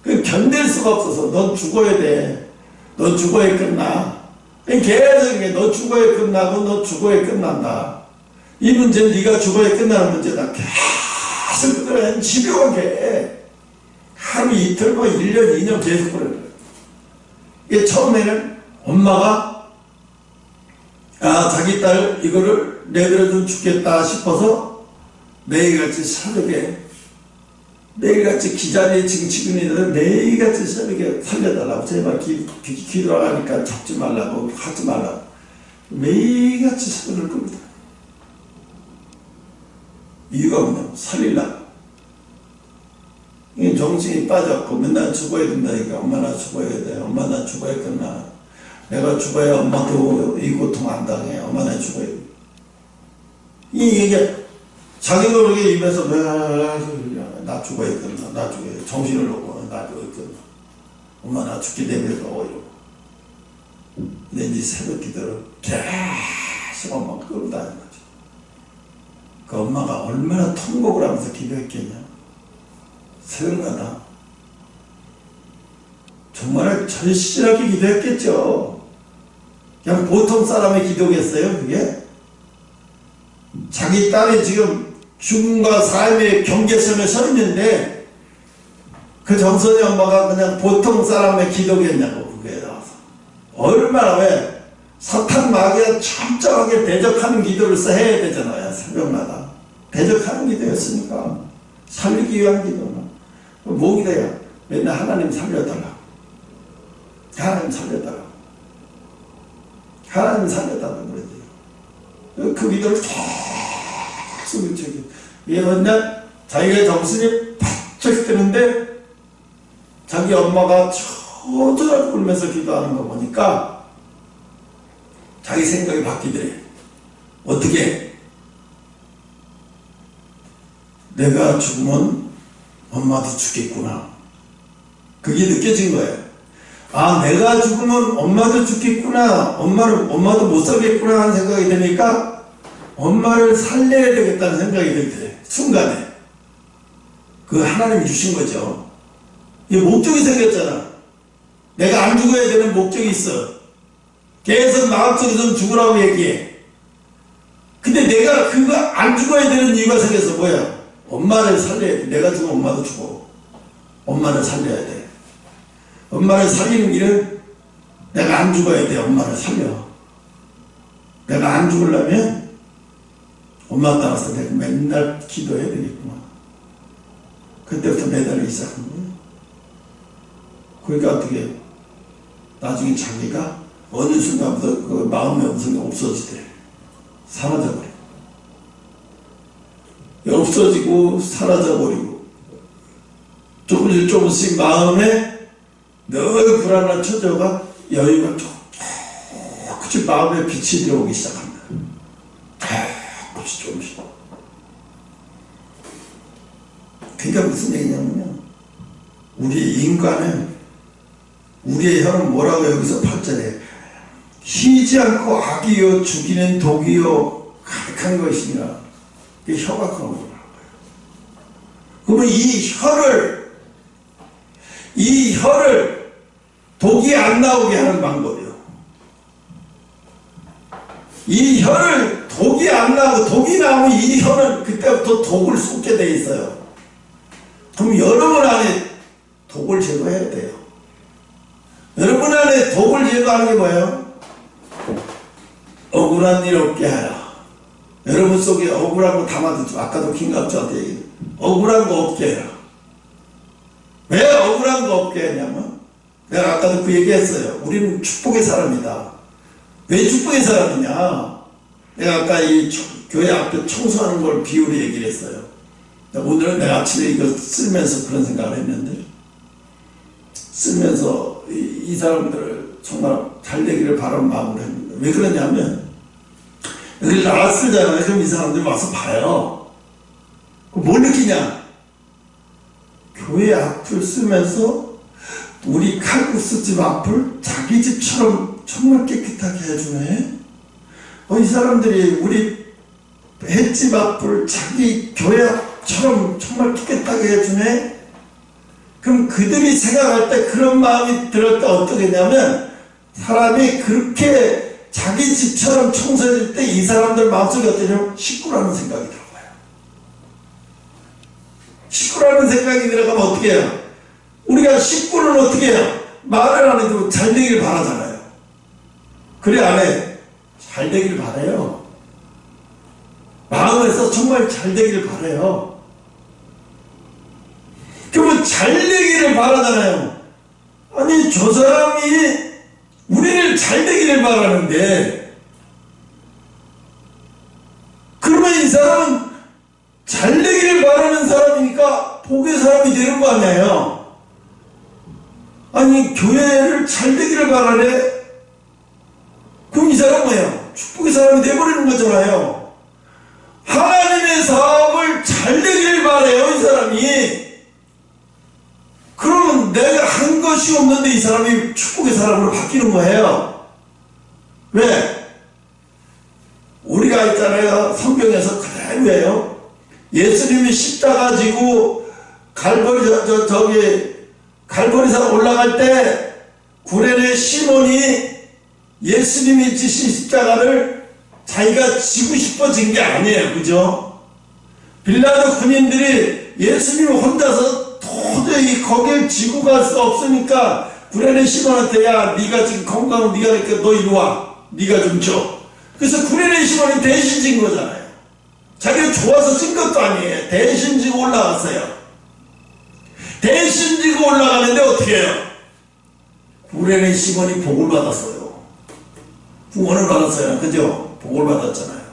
그 견딜 수가 없어서 넌 죽어야 돼. 너 죽어야 끝나. 계속 너 죽어야 끝나고 너 죽어야 끝난다. 이 문제는 네가 죽어야 끝나는 문제다. 계속 그래. 집요하게 하루 이틀 뭐 1년 2년 계속 그래. 이게 처음에는 엄마가 자기 딸 이거를 내버려두면 죽겠다 싶어서 매일같이 새벽에 매일같이 기자리에 지금 있는데 매일같이 새벽에 살려달라고 제발 기도하니까 잡지 말라고 하지 말라고 매일같이 새벽을 겁니다. 이유가 뭐냐면 살리려고. 정신이 빠졌고 맨날 죽어야 된다니까. 엄마 나 죽어야 돼. 엄마 나 죽어야 끝나. 내가 죽어야 엄마도 이 고통 안 당해. 엄마 나 죽어야 돼. 이게 자기가 그렇게 입에서 나 죽어야 끝나. 나 죽어야 정신을 놓고 나 죽어야 끝나. 엄마 나 죽게 되면 이러고. 근데 이제 새벽 기도를 계속 엄마가 끌고 다니는 거죠. 그 엄마가 얼마나 통곡을 하면서 기도했겠냐. 새벽마다 정말 절실하게 기도했겠죠. 그냥 보통 사람의 기도겠어요 그게? 자기 딸이 지금 죽음과 삶의 경계선에 서 있는데 그 정선이 엄마가 그냥 보통 사람의 기도겠냐고. 그게 나와서 얼마나 왜 사탄 마귀가 철저하게 대적하는 기도를 해야 되잖아요. 새벽마다 대적하는 기도였으니까 살리기 위한 기도는 뭐 기도야? 맨날 하나님 살려달라. 하나님 살려달라. 하나님 살려달라 그러지. 그 기도를 계속 외치고 얘 맨날 자기가 정신이 바짝 뜨는데 자기 엄마가 초조하게 울면서 기도하는 거 보니까 자기 생각이 바뀌더래. 어떻게? 내가 죽으면 엄마도 죽겠구나. 그게 느껴진 거예요. 내가 죽으면 엄마도 죽겠구나. 엄마도 못 살겠구나 하는 생각이 드니까 엄마를 살려야 되겠다는 생각이 들더래. 순간에. 그 하나님이 주신 거죠. 이 목적이 생겼잖아. 내가 안 죽어야 되는 목적이 있어. 계속 마음속에서 죽으라고 얘기해. 근데 내가 그거 안 죽어야 되는 이유가 생겨서 뭐야? 엄마를 살려야 돼. 내가 죽으면 엄마도 죽어. 엄마를 살려야 돼. 엄마를 살리는 길은 내가 안 죽어야 돼. 엄마를 살려. 내가 안 죽으려면 엄마 따라서 내가 맨날 기도해야 되겠구나. 그때부터 매달리기 시작한 거예요. 그러니까 어떻게 나중에 자기가 어느 순간부터 그 마음의 음성이 없어지더래. 사라져버려. 없어지고 사라져버리고 조금씩 마음에 늘 불안한 처져가 여유가 조금씩 마음에 빛이 들어오기 시작합니다. 조금씩. 그러니까 무슨 얘기냐면요. 우리 인간은 우리의 혀는 뭐라고 여기서 8절에 희지 않고 악이요 죽이는 독이요 가득한 것이니라. 그 혀가 그런 거예요. 그러면 이 혀를 독이 안 나오게 하는 방법이요. 이 혀를 독이 안 나오고 독이 나오면 이 혀는 그때부터 독을 쏟게 돼 있어요. 그럼 여러분 안에 독을 제거해야 돼요. 여러분 안에 독을 제거하는 게 뭐예요? 억울한 일 없게 하라. 여러분 속에 억울한 거 담아두죠. 아까도 김갑주한테 얘기했는데 억울한 거 없게 해라. 왜 억울한 거 없게 했냐면 내가 아까도 그 얘기했어요. 우리는 축복의 사람이다. 왜 축복의 사람이냐? 내가 아까 이 교회 앞에 청소하는 걸 비유로 얘기를 했어요. 오늘은 내가 아침에 이거 쓰면서 그런 생각을 했는데, 쓰면서 이 사람들을 정말 잘 되기를 바라는 마음으로 했는데, 왜 그러냐면 여기 나가 쓰잖아요. 그럼 이 사람들이 와서 봐요. 뭘 느끼냐? 교회 앞을 쓰면서 우리 칼국수 집 앞을 자기 집처럼 정말 깨끗하게 해주네. 이 사람들이 우리 횟집 앞을 자기 교회 앞처럼 정말 깨끗하게 해주네. 그럼 그들이 생각할 때 그런 마음이 들을 때 어떻게 했냐면, 사람이 그렇게 자기 집처럼 청소해줄 때 이 사람들 마음속에 어떠냐면 식구라는 생각이 들어요. 식구라는 생각이 들어가면 어떻게 해요? 우리가 식구는 어떻게 해요? 말을 안 해도 잘 되길 바라잖아요. 그래 안 해? 잘 되길 바라요. 마음에서 정말 잘 되길 바라요. 그러면 잘 되기를 바라잖아요. 아니 저 사람이 우리를 잘 되기를 바라는데, 그러면 이 사람은 잘 되기를 바라는 사람이니까 복의 사람이 되는 거 아니에요. 아니 교회를 잘 되기를 바라네. 그럼 이 사람은 뭐예요? 축복의 사람이 되어버리는 거잖아요. 하나님의 사업을 잘 되기를 바라요 이 사람이. 그러면 내가 한 것이 없는데 이 사람이 축복의 사람으로 바뀌는 거예요. 왜? 우리가 있잖아요. 성경에서 그대로예요. 예수님이 십자가 지고 갈보리산 올라갈 때 구레네 시몬이 예수님이 지신 십자가를 자기가 지고 싶어진 게 아니에요. 그죠? 빌라도 군인들이 예수님 혼자서 도저히 거길 지고 갈 수 없으니까 구레네 시몬한테, 야 네가 지금 건강은 네가 이렇게 너 이리 와, 네가 좀 줘. 그래서 구레네 시몬이 대신 진 거잖아요. 자기가 좋아서 진 것도 아니에요. 대신 지고 올라갔어요. 대신 지고 올라가는데 어떻게 해요? 구레네 시몬이 복을 받았어요. 구원을 받았어요. 그죠? 복을 받았잖아요.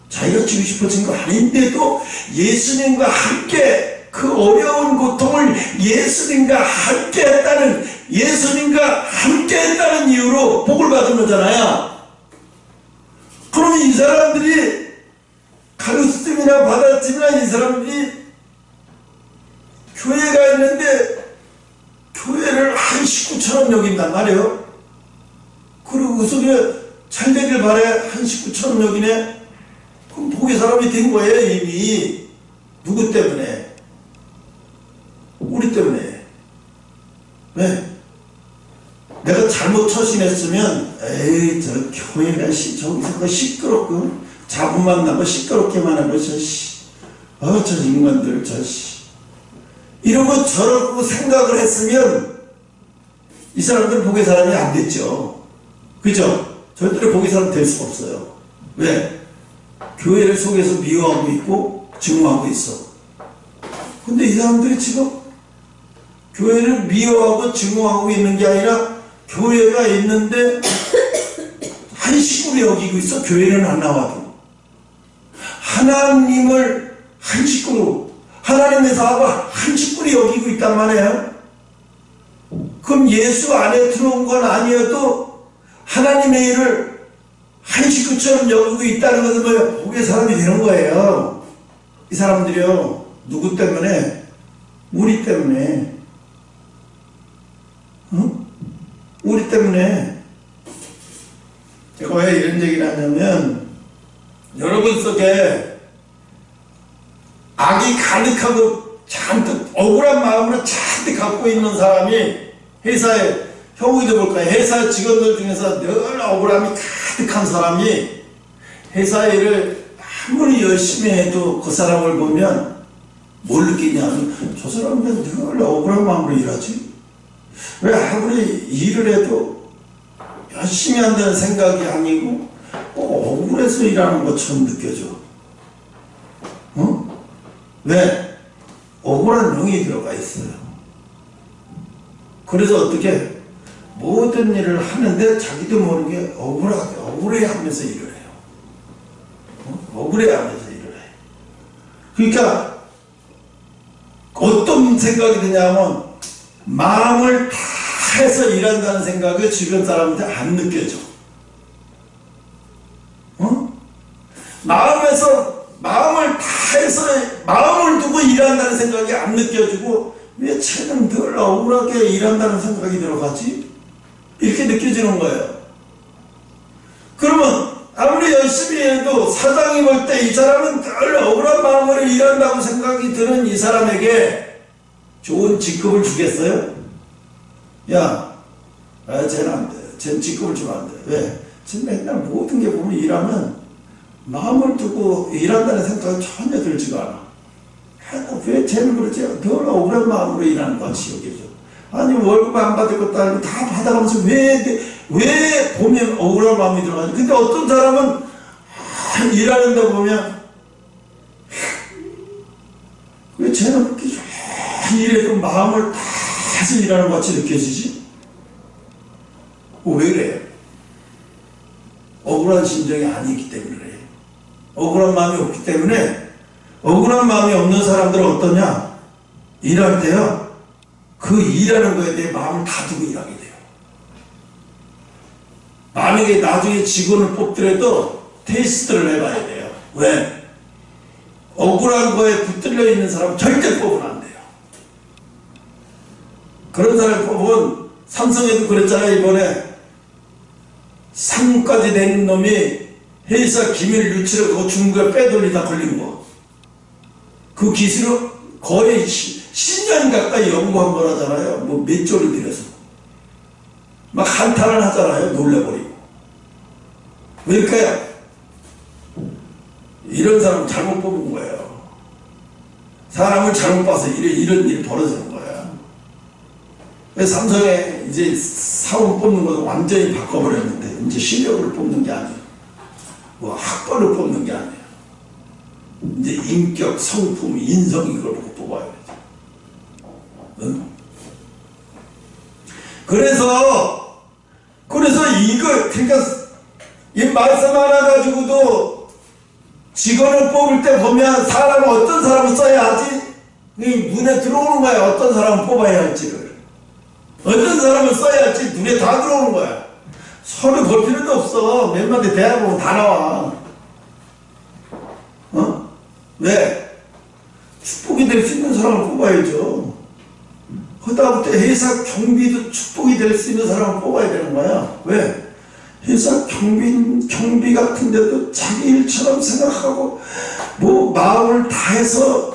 자기가 지고 싶어진 거 아닌데도 예수님과 함께 그 어려운 고통을 예수님과 함께 했다는 이유로 복을 받은 거잖아요. 그러면 이 사람들이 가르침이나 받았지만 이 사람들이 교회가 있는데 교회를 한 식구처럼 여긴단 말이에요. 그리고 그 속에 잘 되길 바래 한 식구처럼 여기네. 그럼 복의 사람이 된 거예요 이미. 누구 때문에? 우리 때문에. 왜? 내가 잘못 처신했으면 에이 저 교회가 저기서 시끄럽고 자분만 나고 시끄럽게만 하고 저 인간들 이러고 저러고 생각을 했으면 이 사람들 복의 사람이 안 됐죠. 그죠? 절대로 복의 사람 될 수가 없어요. 왜? 교회를 속에서 미워하고 있고 증오하고 있어. 근데 이 사람들이 지금 교회를 미워하고 증오하고 있는 게 아니라 교회가 있는데 한 식구로 여기고 있어. 교회는 안 나와도 하나님을 한 식구로, 하나님의 사업을 한 식구로 여기고 있단 말이에요. 그럼 예수 안에 들어온 건 아니어도 하나님의 일을 한 식구처럼 여기고 있다는 것은 뭐예요? 복의 사람이 되는 거예요. 이 사람들이요. 누구 때문에? 우리 때문에. 응? 우리 때문에. 제가 왜 이런 얘기를 하냐면, 여러분 속에 악이 가득하고 잔뜩 억울한 마음으로 잔뜩 갖고 있는 사람이 회사에, 형우도 볼까요? 회사 직원들 중에서 늘 억울함이 가득한 사람이 회사 일을 아무리 열심히 해도 그 사람을 보면 뭘 느끼냐면 저 사람은 늘 억울한 마음으로 일하지? 왜 아무리 일을 해도 열심히 한다는 생각이 아니고 억울해서 일하는 것처럼 느껴져. 어? 왜? 억울한 영이 들어가 있어요. 그래서 어떻게 모든 일을 하는데 자기도 모르게 억울해하면서 일을 해요. 억울해하면서 일을 해요. 그러니까 어떤 생각이 드냐면 마음을 다 해서 일한다는 생각이 주변 사람한테 안 느껴져. 마음을 다 해서 마음을 두고 일한다는 생각이 안 느껴지고 왜 쟤는 늘 억울하게 일한다는 생각이 들어가지? 이렇게 느껴지는 거예요. 그러면 아무리 열심히 해도 사장이 볼 때 이 사람은 늘 억울한 마음으로 일한다고 생각이 드는 이 사람에게 좋은 직급을 주겠어요? 야, 쟤는 안 돼. 쟤는 직급을 주면 안 돼. 왜? 쟤는 맨날 모든 게 보면 일하면 마음을 두고 일한다는 생각이 전혀 들지가 않아. 왜 쟤는 그러지? 늘 억울한 마음으로 일하는 것 같이 여기죠. 아니 월급 안 받을 것도 아니고 다 받아가면서 왜 보면 억울한 마음이 들어가지? 근데 어떤 사람은 일하는데 보면 왜 쟤는 그렇게 일해도 마음을 다 해서 일하는 것 같이 느껴지지? 왜 그래요? 억울한 심정이 아니기 때문에 그래요. 억울한 마음이 없기 때문에. 억울한 마음이 없는 사람들은 어떠냐? 일할 때요, 그 일하는 거에 대해 마음을 다 두고 일하게 돼요. 만약에 나중에 직원을 뽑더라도 테스트를 해봐야 돼요. 왜? 억울한 거에 붙들려 있는 사람 절대 뽑으면 안 돼요. 그런 사람 뽑으면, 삼성에도 그랬잖아요. 이번에 상무까지 낸 놈이 회사 기밀 유출을 그거 중국에 빼돌리다 걸린 거. 그 기술을 거의 10년 가까이 연구한 거라잖아요. 뭐 몇 조를 들여서. 막 한탄을 하잖아요. 놀래버리고. 왜일까요? 이런 사람 잘못 뽑은 거예요. 사람을 잘못 봐서 이런 일이 벌어지는 거야. 삼성에 이제 사원 뽑는 것도 완전히 바꿔버렸는데, 이제 실력을 뽑는 게 아니에요. 뭐 학벌을 뽑는 게 아니에요. 이제 인격, 성품, 인성 이걸 보고 뽑아야 되죠. 응? 그래서 그러니까 이 말씀 하나 가지고도 직원을 뽑을 때 보면 사람은 어떤 사람을 써야 하지? 눈에 들어오는 거야. 어떤 사람을 뽑아야 할지를. 어떤 사람을 써야 할지 눈에 다 들어오는 거야. 서류 볼 필요도 없어. 몇 마디 대화 보면 다 나와. 왜? 축복이 될 수 있는 사람을 뽑아야죠. 그다음부터 회사 경비도 축복이 될 수 있는 사람을 뽑아야 되는 거야. 왜? 회사 경비 같은 데도 자기 일처럼 생각하고 뭐 마음을 다해서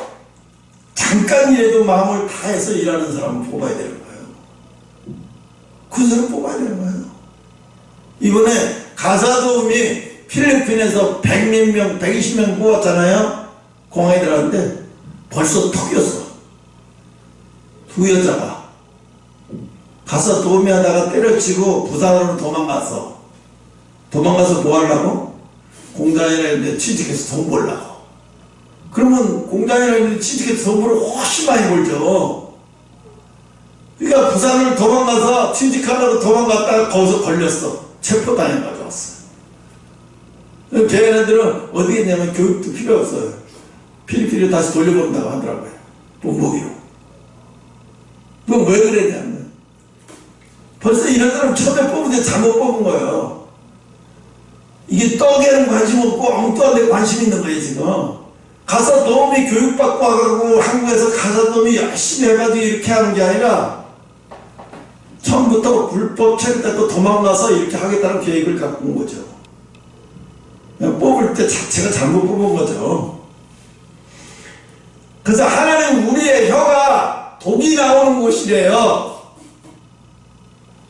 잠깐이라도 마음을 다해서 일하는 사람을 뽑아야 되는 거예요. 그 사람 뽑아야 되는 거예요. 이번에 가사도우미 필리핀에서 100몇 명, 120명 뽑았잖아요. 공항에 들어갔는데 벌써 턱이었어. 두 여자가 가서 도우미하다가 때려치고 부산으로 도망가서 뭐 하려고? 공장이라 했는데 취직해서 돈 벌라고. 그러면 공장이라 했는데 취직해서 돈 벌면 훨씬 많이 벌죠. 그러니까 부산을 도망가서 취직하려고 도망갔다가 거기서 걸렸어. 체포당해 가져왔어. 걔네들은 어디 있냐면 교육도 필요 없어요. 필리핀으로 다시 돌려본다고 하더라고요. 본보기로. 그럼 왜 그랬냐면 벌써 이런 사람 처음에 뽑은데 잘못 뽑은 거예요. 이게 떡에는 관심 없고 엉뚱한 데 관심 있는 거예요. 지금 가서 도우미 교육받고 와가지고 한국에서 가서 도우미 열심히 해가지고 이렇게 하는 게 아니라 처음부터 불법 체류대도 도망가서 이렇게 하겠다는 계획을 갖고 온 거죠. 그냥 뽑을 때 자체가 잘못 뽑은 거죠. 그래서 하나님 우리의 혀가 독이 나오는 곳이래요.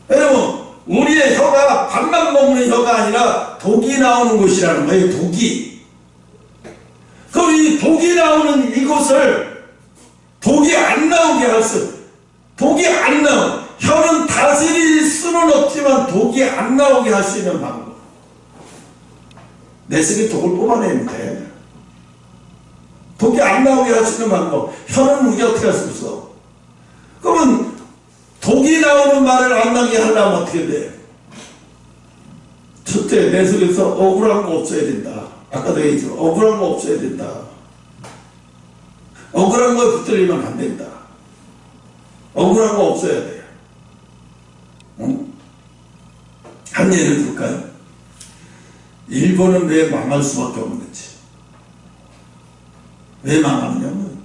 여러분, 우리의 혀가 밥만 먹는 혀가 아니라 독이 나오는 곳이라는 거예요. 독이. 그럼 이 독이 나오는 이곳을 독이 안 나오게 할 독이 안 나오. 혀는 다스릴 수는 없지만 독이 안 나오게 할 수 있는 방법. 내 속에 독을 뽑아내면 돼. 독이 안 나오게 할 수 있는 방법. 혀는 우리가 어떻게 할 수 없어. 그러면 독이 나오는 말을 안 나게 하려면 어떻게 돼? 첫째, 내 속에서 억울한 거 없어야 된다. 아까도 얘기했지만 억울한 거 없어야 된다. 억울한 거에 붙들리면 안 된다. 억울한 거 없어야 돼. 응? 한 예를 들을까요? 일본은 왜 망할 수밖에 없는지. 왜 망하느냐면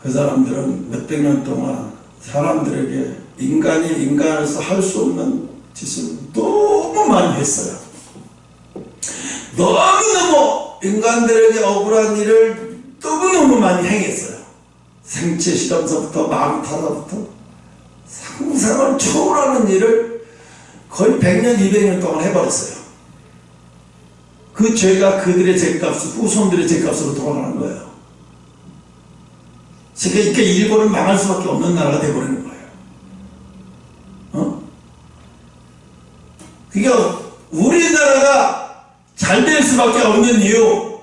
그 사람들은 몇백 년 동안 사람들에게 인간이 인간에서 할 수 없는 짓을 너무 많이 했어요. 너무너무 인간들에게 억울한 일을 너무너무 많이 행했어요. 생체 실험서부터 마음 타다부터 상상을 초월하는 일을 거의 100년, 200년 동안 해버렸어요. 그 죄가 그들의 죄값을, 후손들의 죄값으로 돌아가는 거예요. 그러니까 일본은 망할 수밖에 없는 나라가 되어버리는 거예요. 그러니까 우리나라가 잘 될 수밖에 없는 이유,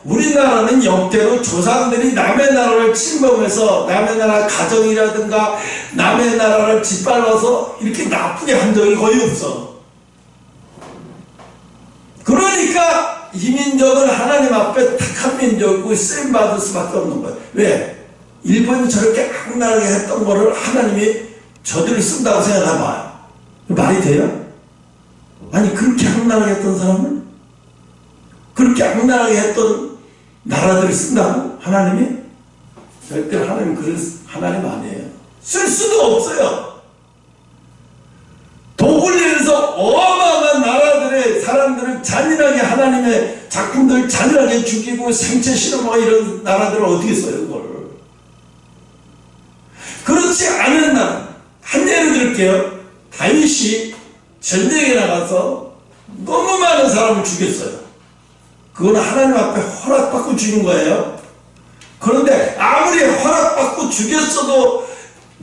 우리나라는 역대로 조상들이 남의 나라를 침범해서 남의 나라 가정이라든가 남의 나라를 짓밟아서 이렇게 나쁘게 한 적이 거의 없어. 그러니까 이 민족은 하나님 앞에 택한 민족이고 쓰임받을 수밖에 없는 거예요. 왜? 일본이 저렇게 악랄하게 했던 거를 하나님이 저들을 쓴다고 생각해봐요. 말이 돼요? 아니 그렇게 악랄하게 했던 사람을, 그렇게 악랄하게 했던 나라들을 쓴다고? 하나님이? 절대 하나님 아니에요. 쓸 수도 없어요. 독을 내서 어마어마한 나라들의 사람들을 잔인하게, 하나님의 작품들 잔인하게 죽이고 생체 실험하고 이런 나라들을 어떻게 써요 그걸. 그렇지 않은 나라, 한 예를 들게요. 다윗이 전쟁에 나가서 너무 많은 사람을 죽였어요. 그건 하나님 앞에 허락받고 죽인 거예요. 그런데 아무리 허락받고 죽였어도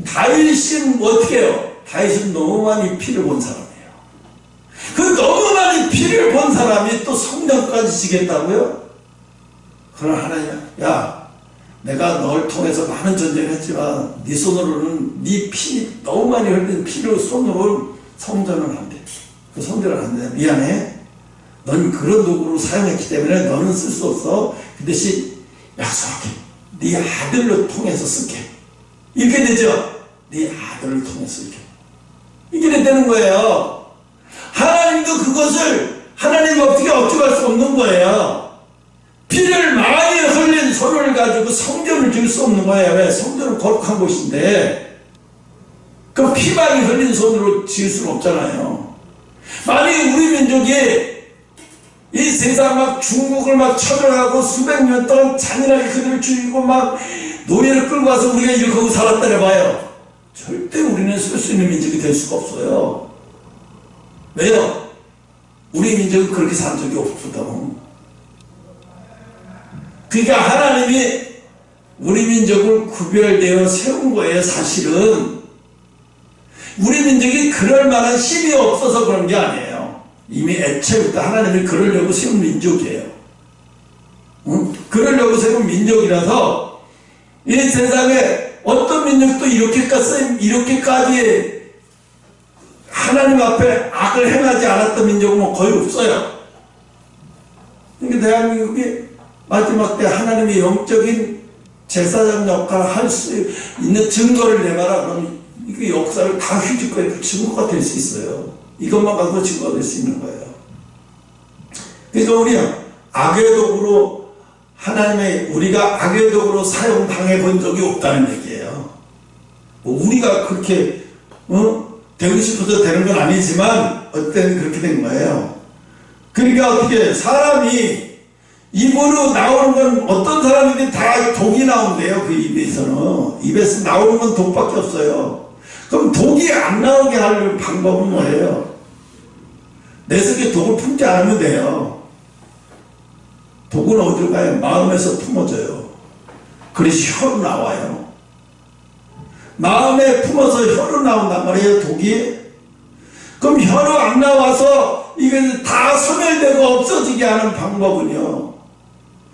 다윗은 어떻게 해요? 다윗은 너무 많이 피를 본 사람이에요. 그 너무 많이 피를 본 사람이 또 성령까지 지겠다고요? 그러나 하나님, 야, 내가 널 통해서 많은 전쟁을 했지만 네 손으로는 네 피, 너무 많이 흘린 피를 손으로 성전은 안 돼. 그 성전은 안 돼. 미안해. 넌 그런 도구로 사용했기 때문에 너는 쓸 수 없어. 그 대신 약속할게. 네 아들로 통해서 쓸게. 이렇게 되죠? 네 아들을 통해서 쓸게. 이게 되는 거예요. 하나님도 그것을 하나님 어떻게 억지할 수 없는 거예요. 피를 많이 흘린 손을 가지고 성전을 지을 수 없는 거예요. 왜? 성전은 거룩한 곳인데 그 피 많이 흘린 손으로 지을 수는 없잖아요. 만약에 우리 민족이 이 세상 막 중국을 막 쳐들어가고 수백 년 동안 잔인하게 그들을 죽이고 막 노예를 끌고 와서 우리가 이렇게 하고 살았다 해봐요. 절대 우리는 쓸 수 있는 민족이 될 수가 없어요. 왜요? 우리 민족이 그렇게 산 적이 없거든. 그러니까 하나님이 우리 민족을 구별되어 세운 거예요. 사실은 우리 민족이 그럴 만한 힘이 없어서 그런 게 아니에요. 이미 애초부터 하나님이 그러려고 세운 민족이에요. 응? 그러려고 세운 민족이라서 이 세상에 어떤 민족도 이렇게까지 하나님 앞에 악을 행하지 않았던 민족은 거의 없어요. 그러니까 대한민국이 마지막 때 하나님의 영적인 제사장 역할을 할 수 있는 증거를 내봐라. 그럼 이 역사를 다 휘짓고 그 증거가 될 수 있어요. 이것만 가지고 증거가 될 수 있는 거예요. 그러니까 우리가 악의 도구로 우리가 악의 도구로 사용당해 본 적이 없다는 얘기예요. 뭐 우리가 그렇게 되고 싶어서 되는 건 아니지만 어때는 그렇게 된 거예요. 그러니까 어떻게 사람이 입으로 나오는 건 어떤 사람이든 다 독이 나온대요. 그 입에서 나오는 건 독밖에 없어요. 그럼 독이 안 나오게 하려는 방법은 뭐예요? 내 속에 독을 품지 않으면 돼요. 독은 어디로 가요? 마음에서 품어져요. 그 그래서 혀로 나와요. 마음에 품어서 혀로 나온단 말이에요, 독이. 그럼 혀로 안 나와서 이게 다 소멸되고 없어지게 하는 방법은요,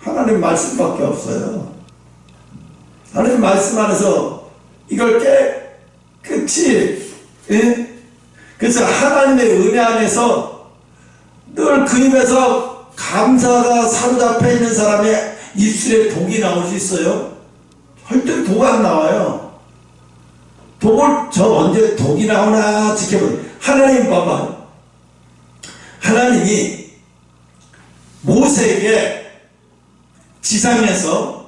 하나님 말씀밖에 없어요. 하나님 말씀 안에서 이걸 깨끗이, 예? 그래서 하나님의 은혜 안에서 늘 그 입에서 감사가 사로잡혀 있는 사람의 입술에 독이 나올 수 있어요? 절대 독 안 나와요. 독을 저 언제 독이 나오나 지켜보세요. 하나님 봐봐. 하나님이 모세에게 지상에서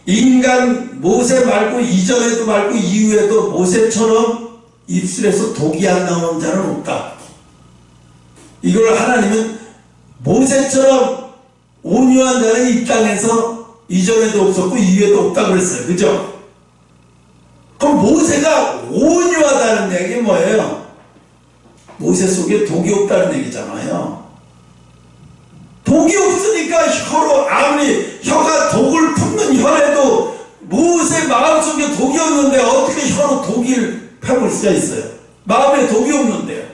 인간 모세 말고 이전에도 말고 이후에도 모세처럼 입술에서 독이 안 나오는 자는 없다. 이걸 하나님은 모세처럼 온유한 자는 이 땅에서 이전에도 없었고 이후에도 없다 그랬어요. 그죠? 그럼 모세가 온유하다는 얘기 뭐예요? 모세 속에 독이 없다는 얘기잖아요. 독이 없으니까 혀로 아무리 혀가 독을 품는 혀에도 모세 마음속에 독이 없는데 어떻게 혀로 독을 펴볼 수가 있어요? 마음에 독이 없는데요.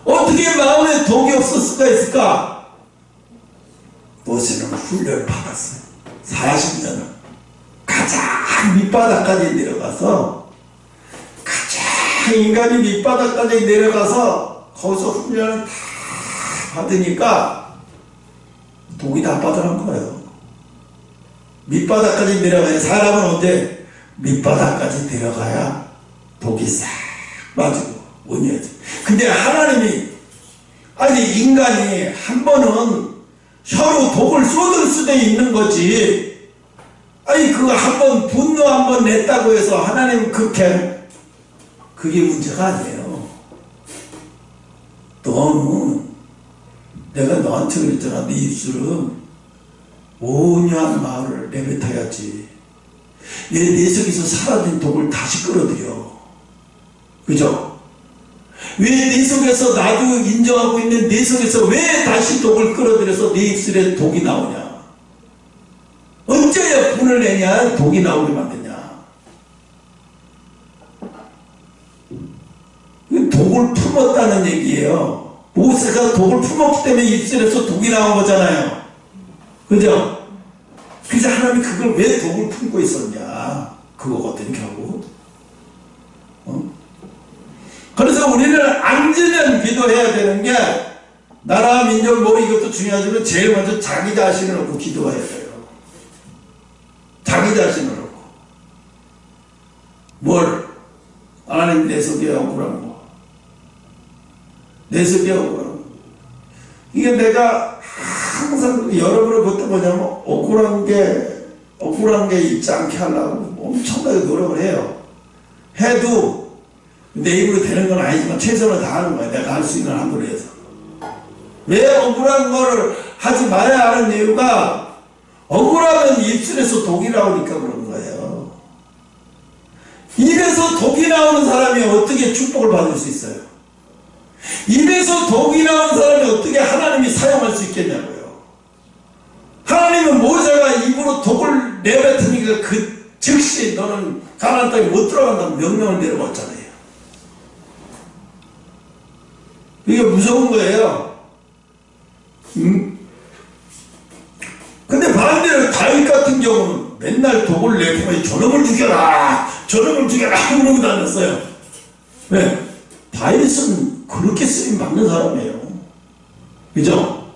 어떻게 마음에 독이 없을 수가 있을까? 모세는 훈련을 받았어요. 40년을 가장 밑바닥까지 내려가서 가장 인간이 밑바닥까지 내려가서 거기서 훈련을 다 받으니까 독이 다 빠져난 거예요. 밑바닥까지 내려가야, 사람은 언제 밑바닥까지 내려가야 독이 싹 빠지고 온유해져. 근데 하나님이, 아니 인간이 한 번은 혀로 독을 쏟을 수도 있는 거지. 아니 그거 한 번 분노 한 번 냈다고 해서 하나님 그렇게, 그게 문제가 아니에요. 너는, 내가 너한테 그랬잖아. 네 입술은 온유한 마음을 내뱉어야지. 내 속에서 사라진 독을 다시 끌어들여. 그죠? 왜 내 속에서 나도 인정하고 있는 내 속에서 왜 다시 독을 끌어들여서 내 입술에 독이 나오냐? 언제야 분을 내냐? 독이 나오게 만드냐? 독을 품었다는 얘기예요. 모세가 독을 품었기 때문에 입술에서 독이 나온 거잖아요. 그죠? 그래서 하나님이 그걸 왜 독을 품고 있었냐? 그거거든 결국. 그래서 우리는 앉으면 기도해야 되는 게, 나라 민족 뭐 이것도 중요하지만 제일 먼저 자기 자신을 놓고 기도해야 돼요. 자기 자신을 놓고. 뭘? 하나님 내 속에 억울한 거, 내 속에 억울한 거. 이게 내가 항상 여러분을 볼 때 뭐냐면 억울한 게 있지 않게 하려고 엄청나게 노력을 해요. 해도 내 입으로 되는 건 아니지만 최선을 다하는 거야. 내가 할 수 있는 한도로 해서. 왜 억울한 거를 하지 말아야 하는 이유가, 억울하면 입술에서 독이 나오니까 그런 거예요. 입에서 독이 나오는 사람이 어떻게 축복을 받을 수 있어요? 입에서 독이 나오는 사람이 어떻게 하나님이 사용할 수 있겠냐고요. 하나님은 모세가 입으로 독을 내뱉으니까 그 즉시 너는 가나안 땅에 못 들어간다는 명령을 내려왔잖아요. 이게 무서운 거예요. 근데 반대로 다윗 같은 경우는 맨날 독을 내뿜어 저놈을 죽여라, 저놈을 죽여라 그러고 다녔어요. 왜? 다윗은 그렇게 쓰임 받는 사람이에요. 그죠?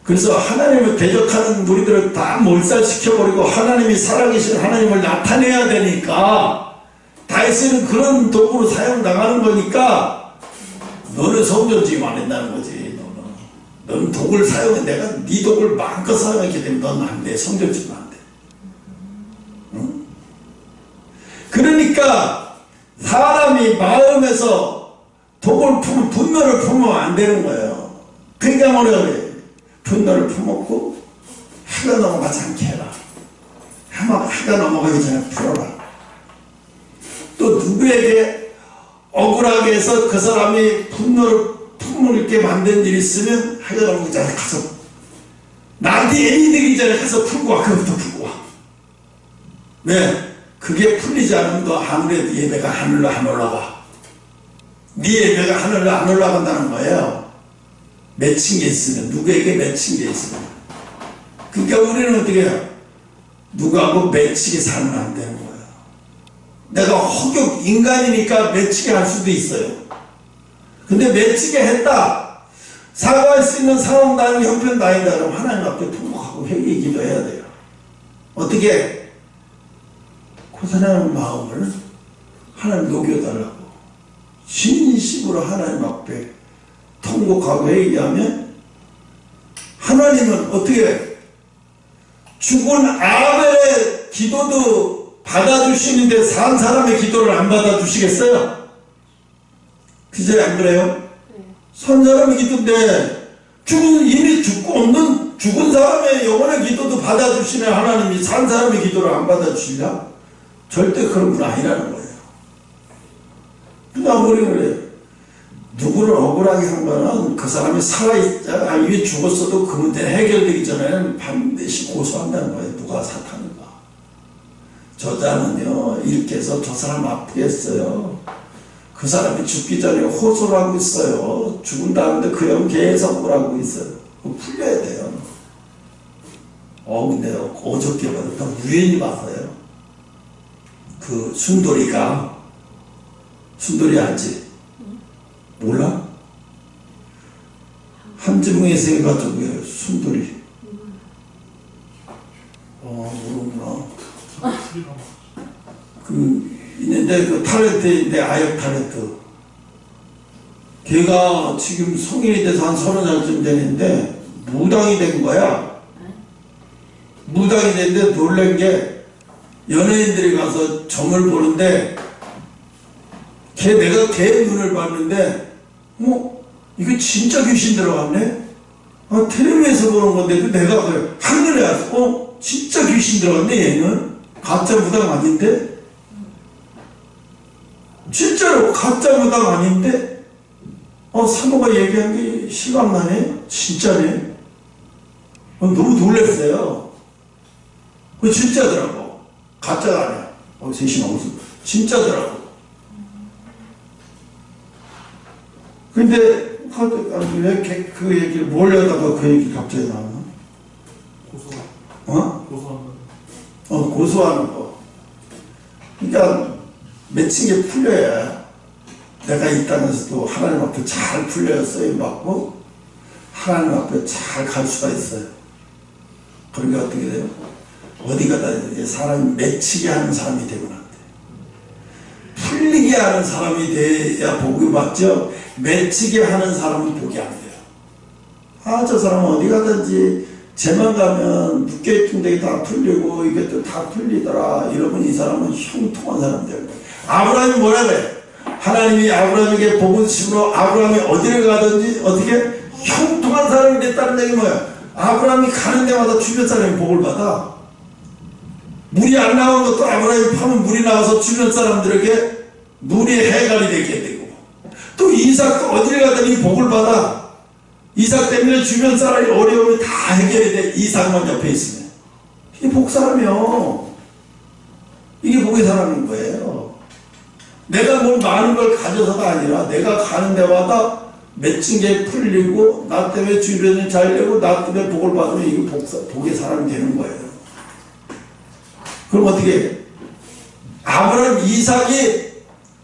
그래서 하나님을 대적하는 무리들을 다 몰살시켜버리고 하나님이 살아계신 하나님을 나타내야 되니까 다윗은 그런 도구로 사용당하는 거니까, 너는 성전지임 안 한다는 거지. 너는 독을 사용해. 내가 네 독을 마음껏 사용했기 때문에 너는 안 돼. 성전지면 안 돼. 응? 그러니까 사람이 마음에서 독을 품으면, 분노를 품으면 안 되는 거예요. 그러니까 뭐라 그래? 분노를 품었고 해가 넘어가지 않게 해라. 해가 넘어가기 전에 풀어라. 또 누구에게 억울하게 해서 그 사람이 분노를 품을게 만든 일이 있으면 해가 넘어가기 전에 가서, 나한테 애이 되기 전에 가서 풀고 와. 그것부터 풀고 와. 왜? 그게 풀리지 않으면 너 아무래도 예배가 하늘로 안 올라가. 네 예배가 하늘로 안 올라간다는 거예요. 맺힌 게 있으면, 누구에게 맺힌 게 있으면. 그러니까 우리는 어떻게 해요? 누구하고 맺히게 살면 안 되는 거예요. 내가 허격 인간이니까 맺히게 할 수도 있어요. 근데 맺히게 했다, 사과할 수 있는 상황 다니고 형편 다닌다 그러면 하나님 앞에 통곡하고 회개 기도해야 돼요. 어떻게? 그 사람의 마음을 하나님 녹여달라고 진심으로 하나님 앞에 통곡하고 회개하면 하나님은 어떻게 죽은 아벨의 기도도 받아주시는데 산 사람의 기도를 안 받아주시겠어요? 그제 안 그래요? 산 사람의 기도인데 이미 죽고 없는 죽은 사람의 영혼의 기도도 받아주시는 하나님이 산 사람의 기도를 안 받아주시냐? 절대 그런 분 아니라는 거예요. 그러니까 우리는 그래. 누구를 억울하게 한 거는 그 사람이 살아있자, 이미 죽었어도 그 문제는 해결되기 전에는 반드시 고소한다는 거예요. 누가 사탄인가. 저자는요, 이렇게 해서 저 사람 아프게 했어요. 그 사람이 죽기 전에 호소를 하고 있어요. 죽은 다음에 그 형 계속 하고 있어요. 그거 풀려야 돼요. 근데 어저께 보니까 우연히 봤어요. 그 순돌이 알지? 몰라? 한지붕에서 해가지고 순돌이. 모르구나. 있는데 그 탤런트인데 아역 탤런트. 걔가 지금 성인이 돼서 한 30살쯤 되는데 무당이 된 거야. 무당이 됐는데 놀란 게 연예인들이 가서 점을 보는데 내가 걔 눈을 봤는데 이거 진짜 귀신 들어갔네? 텔레비에서 보는 건데도 내가 하늘에 와서 진짜 귀신 들어갔네. 얘는 가짜 무당 아닌데? 진짜로 가짜 무당 아닌데? 사모가 얘기한 게 실감나네? 진짜네? 너무 놀랐어요. 진짜더라고. 가짜가 아니야. 셋이 나오서 진짜더라고. 근데 왜 그 얘기를 몰려다가 그 얘기 갑자기 나오나? 고소하는 거. 그러니까 맺힌 게 풀려야 내가 이 땅에서도 하나님 앞에 잘 풀려야 쓰임받고 하나님 앞에 잘 갈 수가 있어요. 그러니까 어떻게 돼요? 어디 가다 이제 사람이 맺히게 하는 사람이 되면 안 돼. 풀리게 하는 사람이 돼야 복이 받죠. 맺히게 하는 사람은 복이 안 돼요. 저 사람은 어디 가든지 쟤만 가면 묶여있던 데가 다 풀리고 이게 또 다 풀리더라 이러면 이 사람은 형통한 사람 되는 거예요. 아브라함이 뭐라 그래? 하나님이 아브라함에게 복을 주심으로 아브라함이 어디를 가든지 어떻게 형통한 사람이 됐다는 얘기 뭐야? 아브라함이 가는 데마다 주변 사람이 복을 받아. 물이 안 나온 것도 아브라함이 파면 물이 나와서 주변 사람들에게 물이 해갈이 되게 되고, 또 이삭도 어디를 가더니 복을 받아. 이삭 때문에 주변 사람이 어려움이 다 해결이 돼. 이삭만 옆에 있으면. 이게 복 사람이요. 이게 복의 사람인 거예요. 내가 뭘 많은 걸 가져서가 아니라 내가 가는 데마다 맺힌 게 풀리고 나 때문에 주변이 잘 되고 나 때문에 복을 받으면 이게 복의 사람이 되는 거예요. 그럼 어떻게 해? 아브라함 이삭이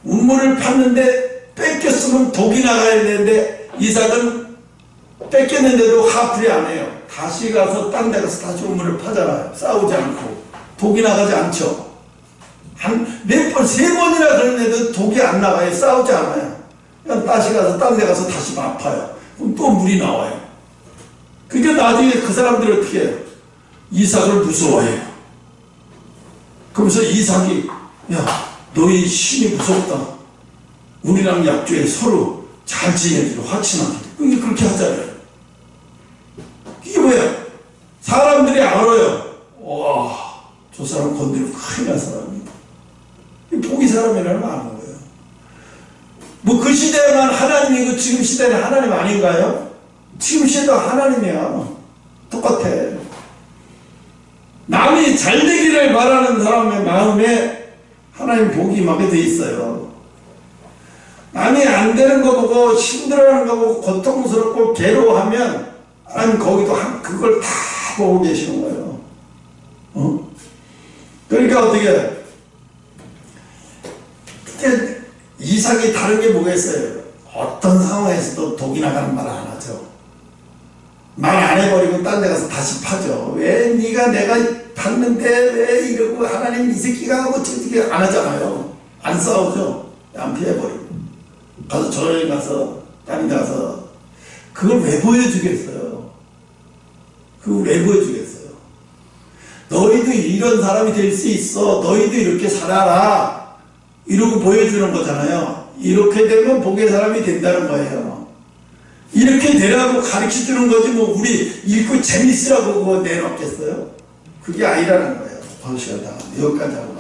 우물을 팠는데 뺏겼으면 독이 나가야 되는데 이삭은 뺏겼는데도 화풀이 안 해요. 다시 가서 딴 데 가서 다시 우물을 파잖아요. 싸우지 않고. 독이 나가지 않죠. 몇 번, 3번이나 그랬는데도 독이 안 나가요. 싸우지 않아요. 그냥 다시 가서 딴 데 가서 다시 아파요. 그럼 또 물이 나와요. 그러니까 나중에 그 사람들이 어떻게 해요? 이삭을 무서워해요. 그러면서 이삭이 너희 신이 무섭다. 우리랑 약조에 서로 잘 지내기로 화친하게. 이게 그렇게 하잖아요. 이게 뭐야? 사람들이 알아요. 와, 저 사람 건드리면 큰일 날 사람이다. 복이 사람이라는 걸 아는 거예요. 뭐 그 시대에만 하나님이고 지금 시대는 하나님 아닌가요? 지금 시대도 하나님이야. 똑같아. 남이 잘 되기를 바라는 사람의 마음에 하나님 복이 임하게 돼 있어요. 남이 안 되는 거 보고 힘들어하는 거 보고 고통스럽고 괴로워하면 하나님 거기도 그걸 다 보고 계시는 거예요. 그러니까 어떻게 이삭이 다른 게 뭐겠어요? 어떤 상황에서도 독이 나가는 말 안 하죠. 말 안 해버리고 딴 데 가서 다시 파죠. 왜 네가 내가 봤는데 왜 이러고 하나님 이 새끼가 하고 저 새끼가 안 하잖아요. 안 싸우죠. 안 피해버리고 가서 저에 가서 딴 데 가서 그걸 왜 보여주겠어요? 그걸 왜 보여주겠어요? 너희도 이런 사람이 될 수 있어. 너희도 이렇게 살아라. 이러고 보여주는 거잖아요. 이렇게 되면 복의 사람이 된다는 거예요. 이렇게 되라고 가르쳐주는 거지 뭐 우리 읽고 재밌으라고 그거 내놓겠어요? 그게 아니라는 거예요. 벌시가 다 여기까지 하고